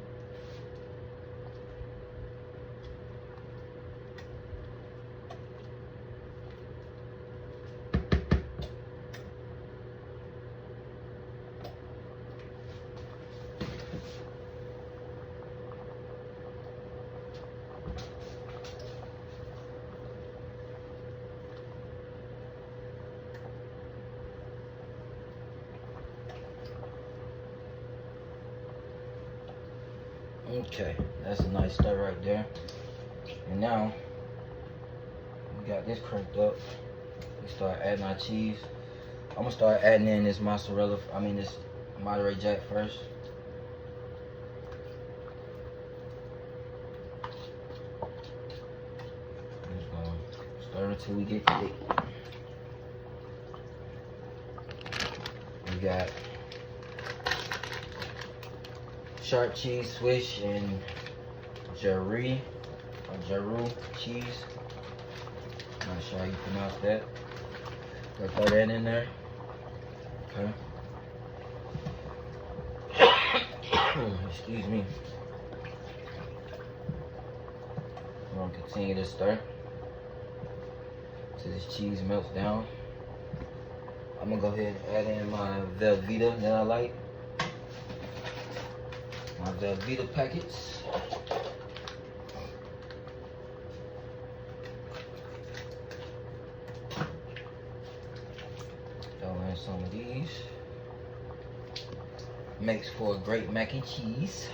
Okay, that's a nice stir right there. And now we got this cranked up. We start adding our cheese. I'm gonna start adding in this this Monterey Jack first. I'm just gonna stir until we get thick. We got sharp cheese, Swiss, and Jarry or Jaru cheese. I'm not sure how you pronounce that. Gotta throw that in there. Okay. Excuse me. I'm gonna continue to stir till this cheese melts down. I'm gonna go ahead and add in my Velveeta that I like. My Velveeta packets. Throw in some of these. Makes for a great mac and cheese.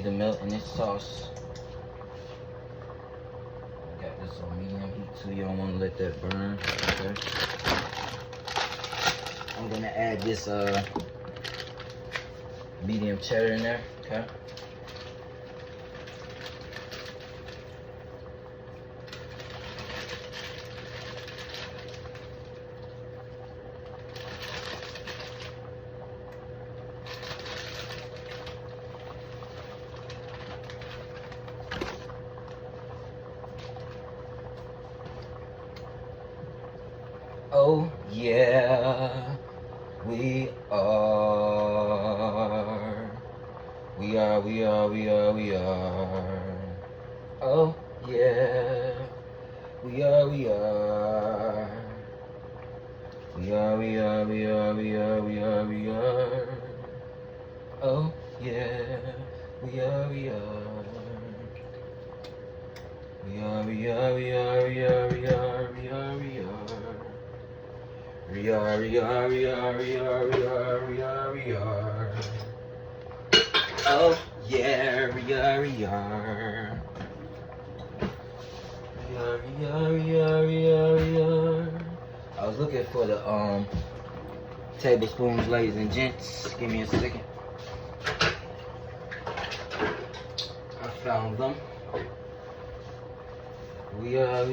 cheese to melt in this sauce. I got this on medium heat so you don't want to let that burn. Okay. I'm gonna add this medium cheddar in there. Okay. Oh yeah, we are. We are. Oh yeah, we are. We are. Oh yeah, we are. We are. Oh yeah, we are. I was looking for the tablespoons, ladies and gents. Give me a second. I found them. We are.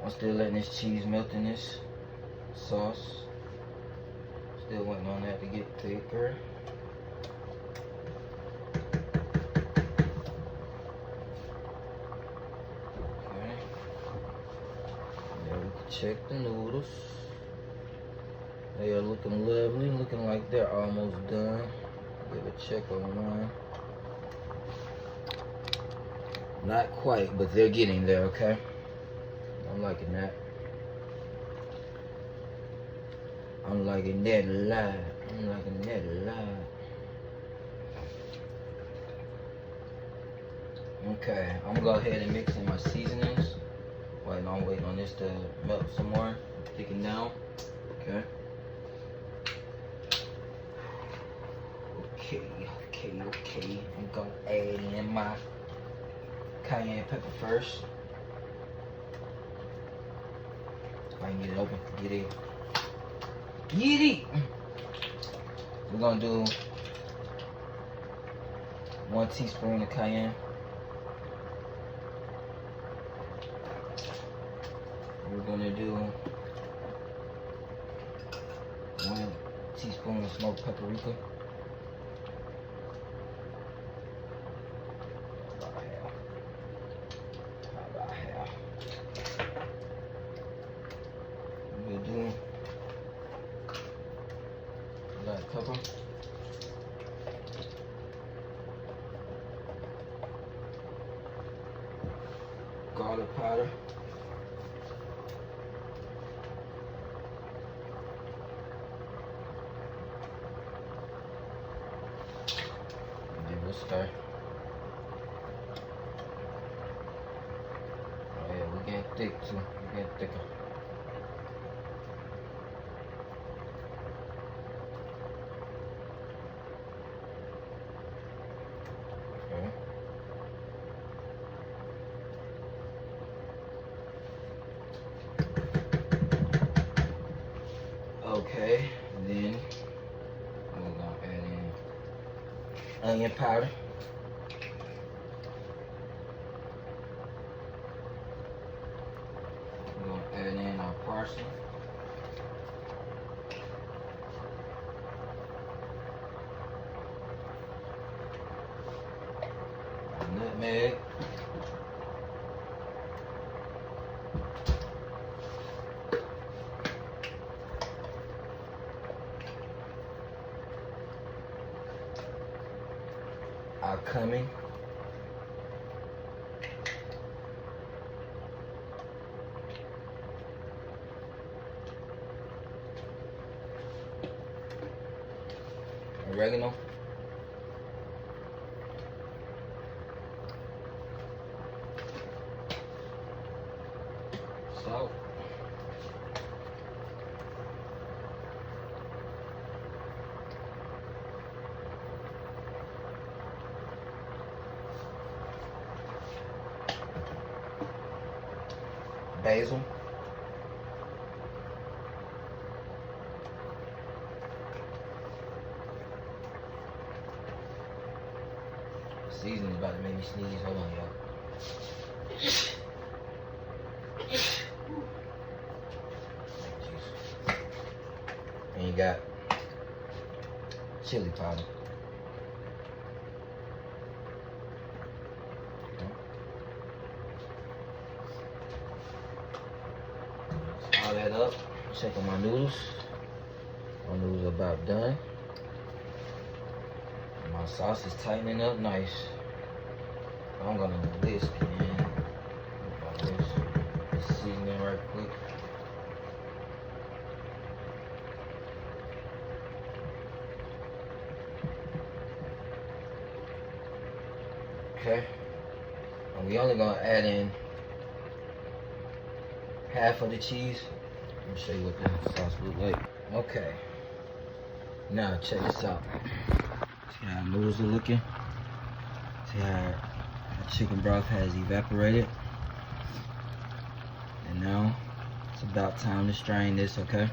I'm still letting this cheese melt in this sauce. Still waiting on that to get thicker. Okay. Now we can check the noodles. They are looking lovely, looking like they're almost done. Give a check on one. Not quite, but they're getting there, okay? I'm liking that. I'm liking that a lot. Okay, I'm gonna go ahead and mix in my seasonings. I'm waiting on this to melt some more, thicken down. Okay. Okay. I'm gonna add in my cayenne pepper first. If I can get it open, get it. We're gonna do 1 teaspoon of cayenne. We're gonna do 1 teaspoon of smoked paprika. About half. We'll do black pepper. Garlic powder. And then we'll stir. Oh yeah, we're getting thick too. We're getting thicker. Okay, then we're gonna add in onion powder. We're gonna add in our parsley. Nutmeg. Our cumin. Oregano. Salt. Basil. Seasoning's about to make me sneeze. Hold on, y'all. And you got chili powder. All that up. Check on my noodles. My noodles are about done. My sauce is tightening up nice. I'm gonna whisk in this seasoning right quick. Okay. And we only gonna add in half of the cheese. Let me show you what the sauce looks like. Okay. Now check this out. See how noodles are looking? See how the chicken broth has evaporated? And now it's about time to strain this, okay?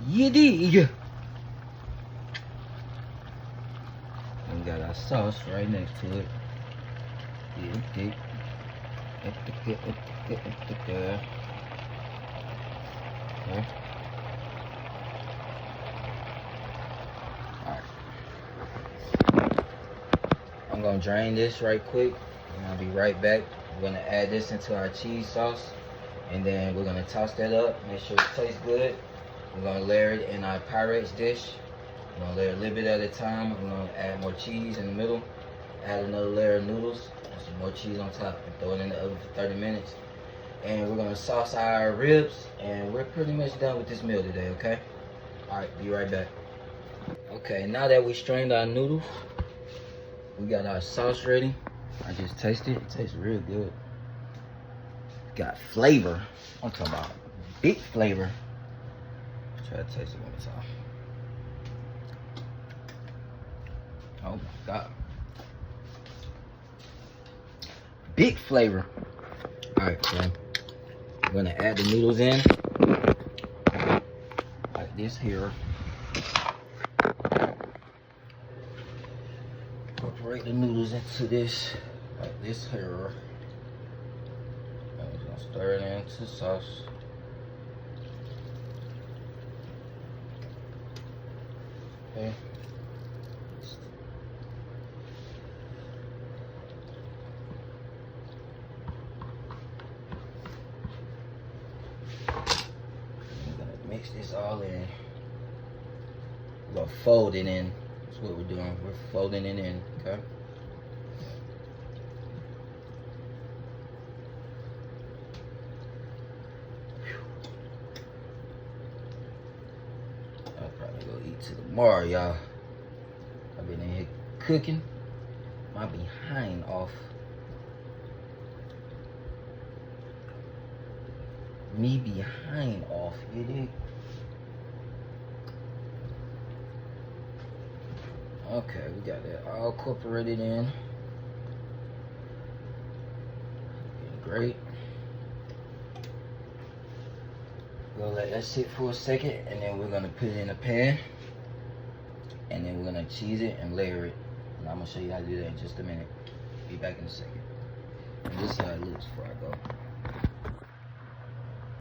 Yiddy! And we got our sauce right next to it. Okay. Alright. I'm gonna drain this right quick and I'll be right back. We're gonna add this into our cheese sauce and then we're gonna toss that up, make sure it tastes good. We're gonna layer it in our Pyrex dish. We're gonna layer a little bit at a time. We're gonna add more cheese in the middle, add another layer of noodles, and some more cheese on top, and throw it in the oven for 30 minutes. And we're gonna sauce our ribs, and we're pretty much done with this meal today, okay? All right, be right back. Okay, now that we strained our noodles, we got our sauce ready. I just tasted it. It tastes real good. Got flavor. I'm talking about big flavor. Try to taste it one more time. Oh my God. Big flavor. All right, so I'm gonna add the noodles in like this here. Incorporate the noodles into this like this here. I'm just gonna stir it into the sauce. Okay. Mix this all in. We're gonna fold it in. That's what we're doing. We're folding it in, okay? I'll probably go eat till tomorrow, y'all. I've been in here cooking my behind off. Me behind off, you dig? Okay, we got that all incorporated in. Great. We'll let that sit for a second, and then we're gonna put it in a pan, and then we're gonna cheese it and layer it. And I'm gonna show you how to do that in just a minute. Be back in a second. And this is how it looks before I go.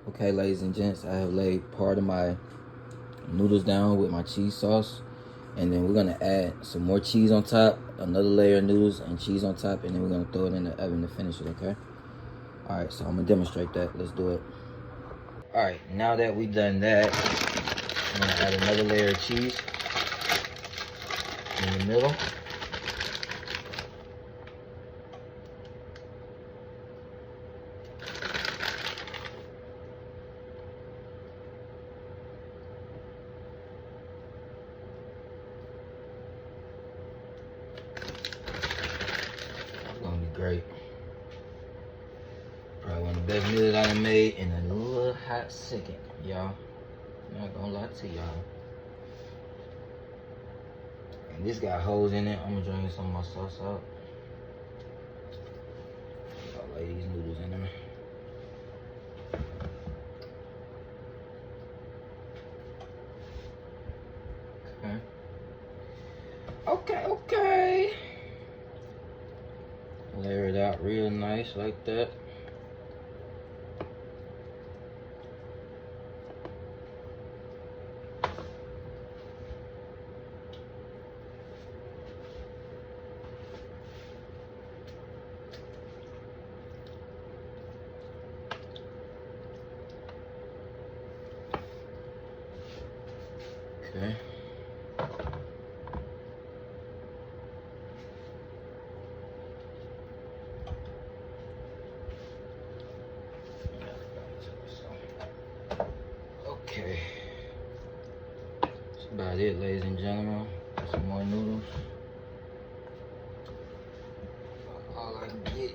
Okay, ladies and gents, I have laid part of my noodles down with my cheese sauce. And then we're gonna add some more cheese on top, another layer of noodles and cheese on top, and then we're gonna throw it in the oven to finish it, okay? All right, so I'm gonna demonstrate that. Let's do it. All right, now that we've done that, I'm gonna add another layer of cheese in the middle. Great. Probably one of the best meal that I done made in a little hot second, y'all. I'm not gonna lie to y'all. And this got holes in it. I'm gonna drain some of my sauce out. I'll lay these noodles in there. Okay. Layer it out real nice like that. Okay. Okay. That's about it, ladies and gentlemen. Some more noodles. All I can get.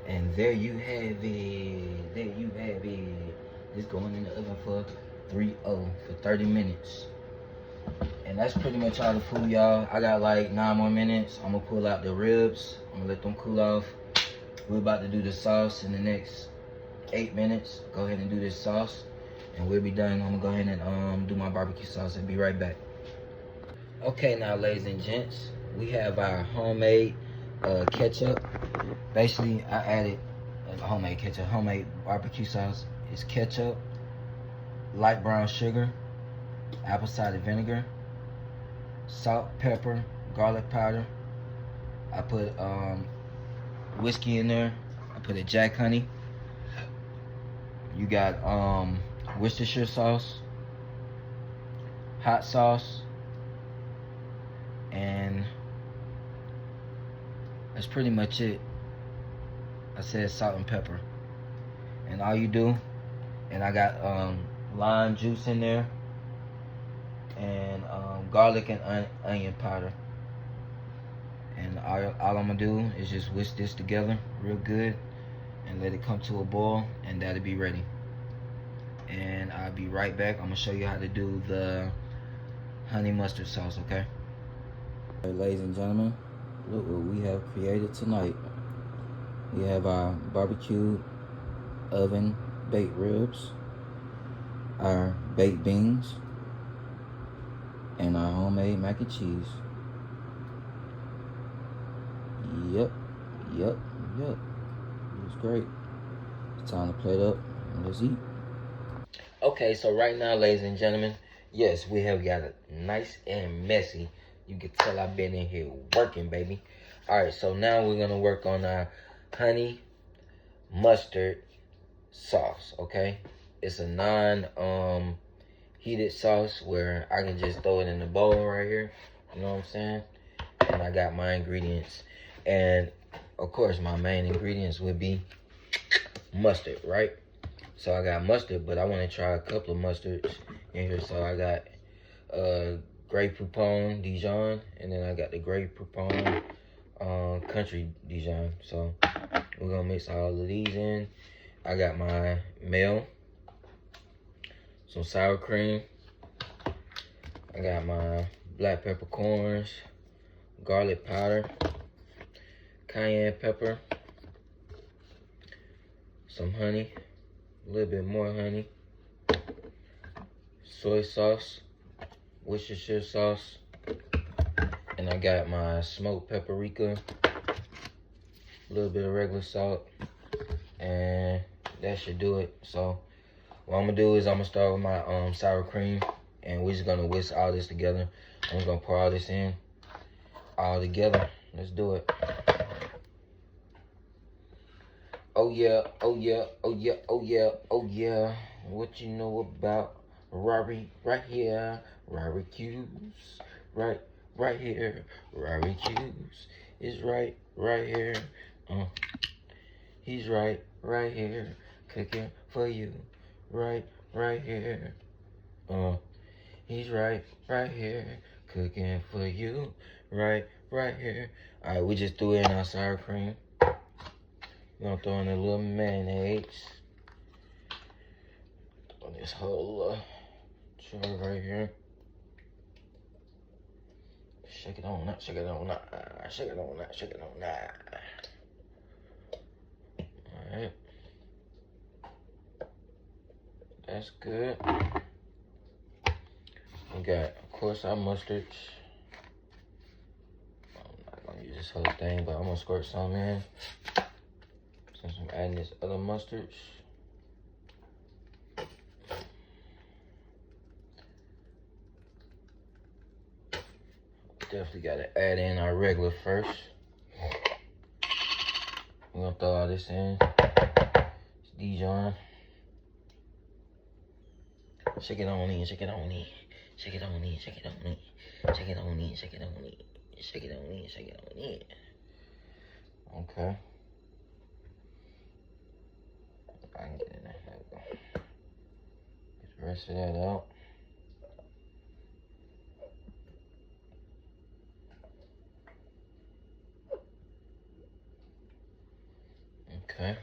And there you have it. There you have it. It's going in the oven for 30 minutes. And that's pretty much all the food, y'all. I got like 9 more minutes. I'm gonna pull out the ribs. I'm gonna let them cool off. We're about to do the sauce in the next 8 minutes. Go ahead and do this sauce, and we'll be done. I'm gonna go ahead and do my barbecue sauce and be right back. Okay, now, ladies and gents, we have our homemade ketchup. Basically, I added homemade ketchup, homemade barbecue sauce. It's ketchup, light brown sugar, apple cider vinegar, salt, pepper, garlic powder. I put whiskey in there. I put a Jack honey. You got Worcestershire sauce, hot sauce, and that's pretty much it. I said salt and pepper. And all you do, and I got lime juice in there, and garlic and onion powder. And all I'm gonna do is just whisk this together real good and let it come to a boil, and that'll be ready. And I'll be right back. I'm gonna show you how to do the honey mustard sauce, okay? All right, ladies and gentlemen, look what we have created tonight. We have our barbecue oven baked ribs, our baked beans, and our homemade mac and cheese. Yep. It's great. It's time to plate up and let's eat. Okay, so right now, ladies and gentlemen, yes, we have got it nice and messy. You can tell I've been in here working, baby. All right, so now we're gonna work on our honey mustard sauce, okay? It's a heated sauce where I can just throw it in the bowl right here. You know what I'm saying? And I got my ingredients. And of course, my main ingredients would be mustard, right? So I got mustard, but I want to try a couple of mustards in here. So I got Grey Poupon Dijon, and then I got the Grey Poupon country Dijon. So we're gonna mix all of these in. I got my mayo, some sour cream. I got my black peppercorns, garlic powder, cayenne pepper, some honey, a little bit more honey, soy sauce, Worcestershire sauce, and I got my smoked paprika, a little bit of regular salt, and that should do it. So what I'm gonna do is I'm gonna start with my sour cream, and we're just gonna whisk all this together. I'm just gonna pour all this in all together. Let's do it. Oh yeah, oh yeah, oh yeah, oh yeah, oh yeah. What you know about Rory right here? Rory Q's right here. Rory Q's is right here. He's right here, cooking for you. Right here. He's right here, cooking for you. Right here. All right, we just threw in our sour cream. We're gonna throw in a little mayonnaise on this whole jug right here. Shake it on up, shake it on up, shake it on up, shake it on up. Alright. That's good. We got, of course, our mustards. I'm not gonna use this whole thing, but I'm gonna squirt some in. Since I'm adding this other mustards. Definitely gotta add in our regular first. We're gonna throw all this in. It's Dijon. Shake it on in, shake it on in. Shake it on in, shake it on in. Shake it on in, shake it on in. Shake it on in, shake it on in. Okay. I can get in there. There we go. Get the rest of that out. Okay.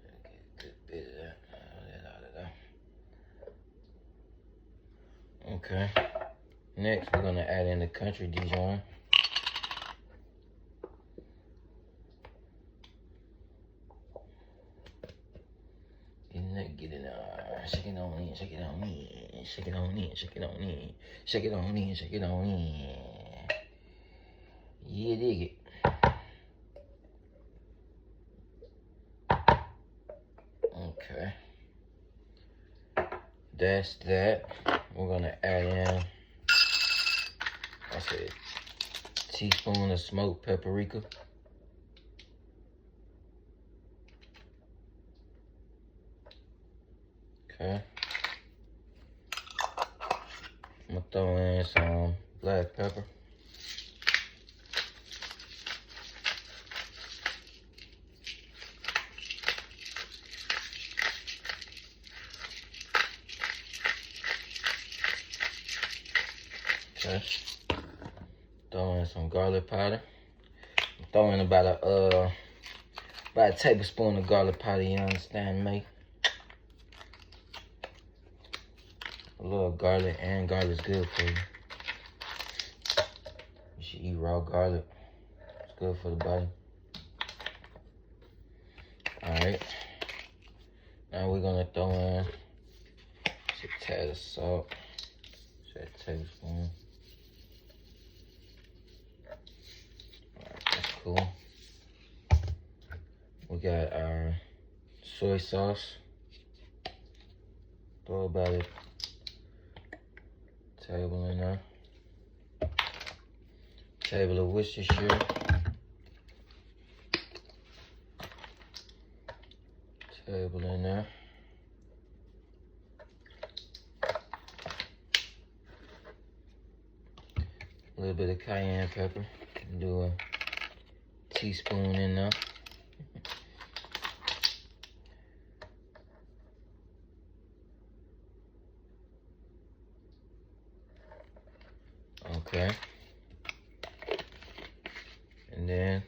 Get a good bit of that. Out of that. Okay. Next, we're gonna add in the country Dijon. Get in there. Shake it on in, shake it on in, shake it on in, shake it on in, shake it on in, shake it on in. Yeah, dig it. Okay. That's that. We're gonna add in, I said, a teaspoon of smoked paprika. Okay. I'm gonna throw in some black pepper. Okay. Throw in some garlic powder. Throw in about a tablespoon of garlic powder, you understand me? A little garlic, and garlic's good for you. You should eat raw garlic. It's good for the body. Alright. Now we're gonna throw in just a tad of salt. Just a tablespoon. Alright, that's cool. We got our soy sauce. Throw about a table in there. Table of Worcestershire. Table in there. A little bit of cayenne pepper. Do a teaspoon in there. Okay. And then,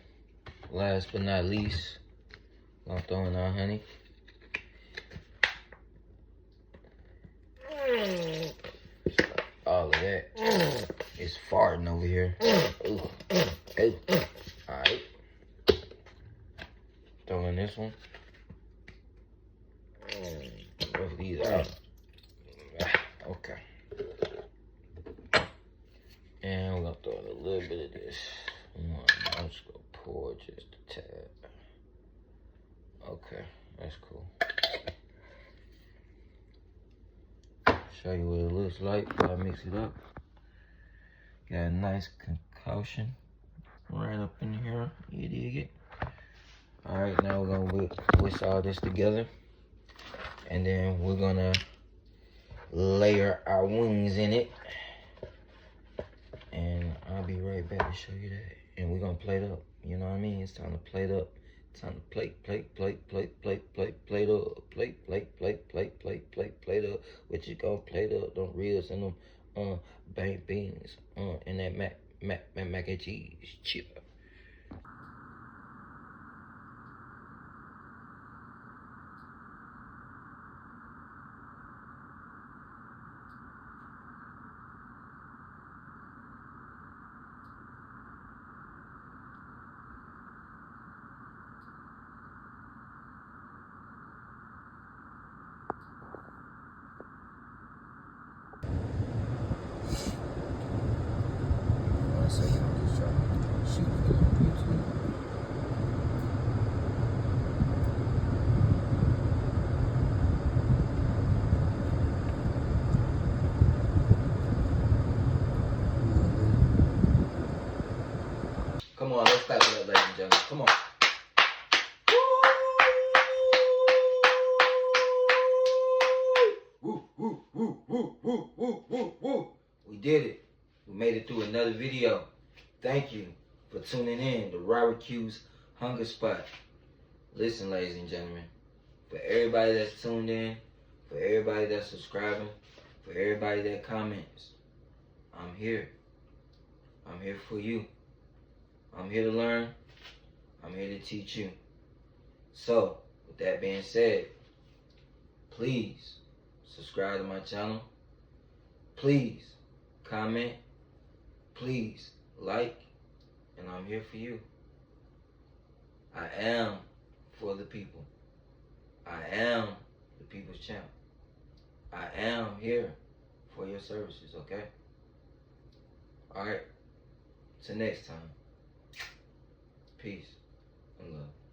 last but not least, I'm throwing our honey. All of that is farting over here. Ooh. Ooh. Alright. Throwing this one. Both these out. Okay. And we're gonna throw in a little bit of this. I'm just gonna pour just a tad. Okay, that's cool. Show you what it looks like before I mix it up. Got a nice concoction right up in here. You dig it? Alright, now we're gonna whisk all this together. And then we're gonna layer our wings in it. And I'll be right back to show you that. And we're gonna plate up. You know what I mean? It's time to plate up. It's time to plate up. Plate up. What you gonna plate up? Them ribs and them baked beans. And that mac and cheese chip. Come on, let's clap it up, ladies and gentlemen. Come on. Woo, woo, woo, woo, woo, woo, woo, woo. We did it. We made it through another video. Thank you for tuning in to Robert Q's Hunger Spot. Listen, ladies and gentlemen, for everybody that's tuned in, for everybody that's subscribing, for everybody that comments, I'm here. I'm here for you. I'm here to learn. I'm here to teach you. So, with that being said, please subscribe to my channel. Please comment. Please like. And I'm here for you. I am for the people. I am the people's champ. I am here for your services, okay? Alright. Till next time. Peace and love.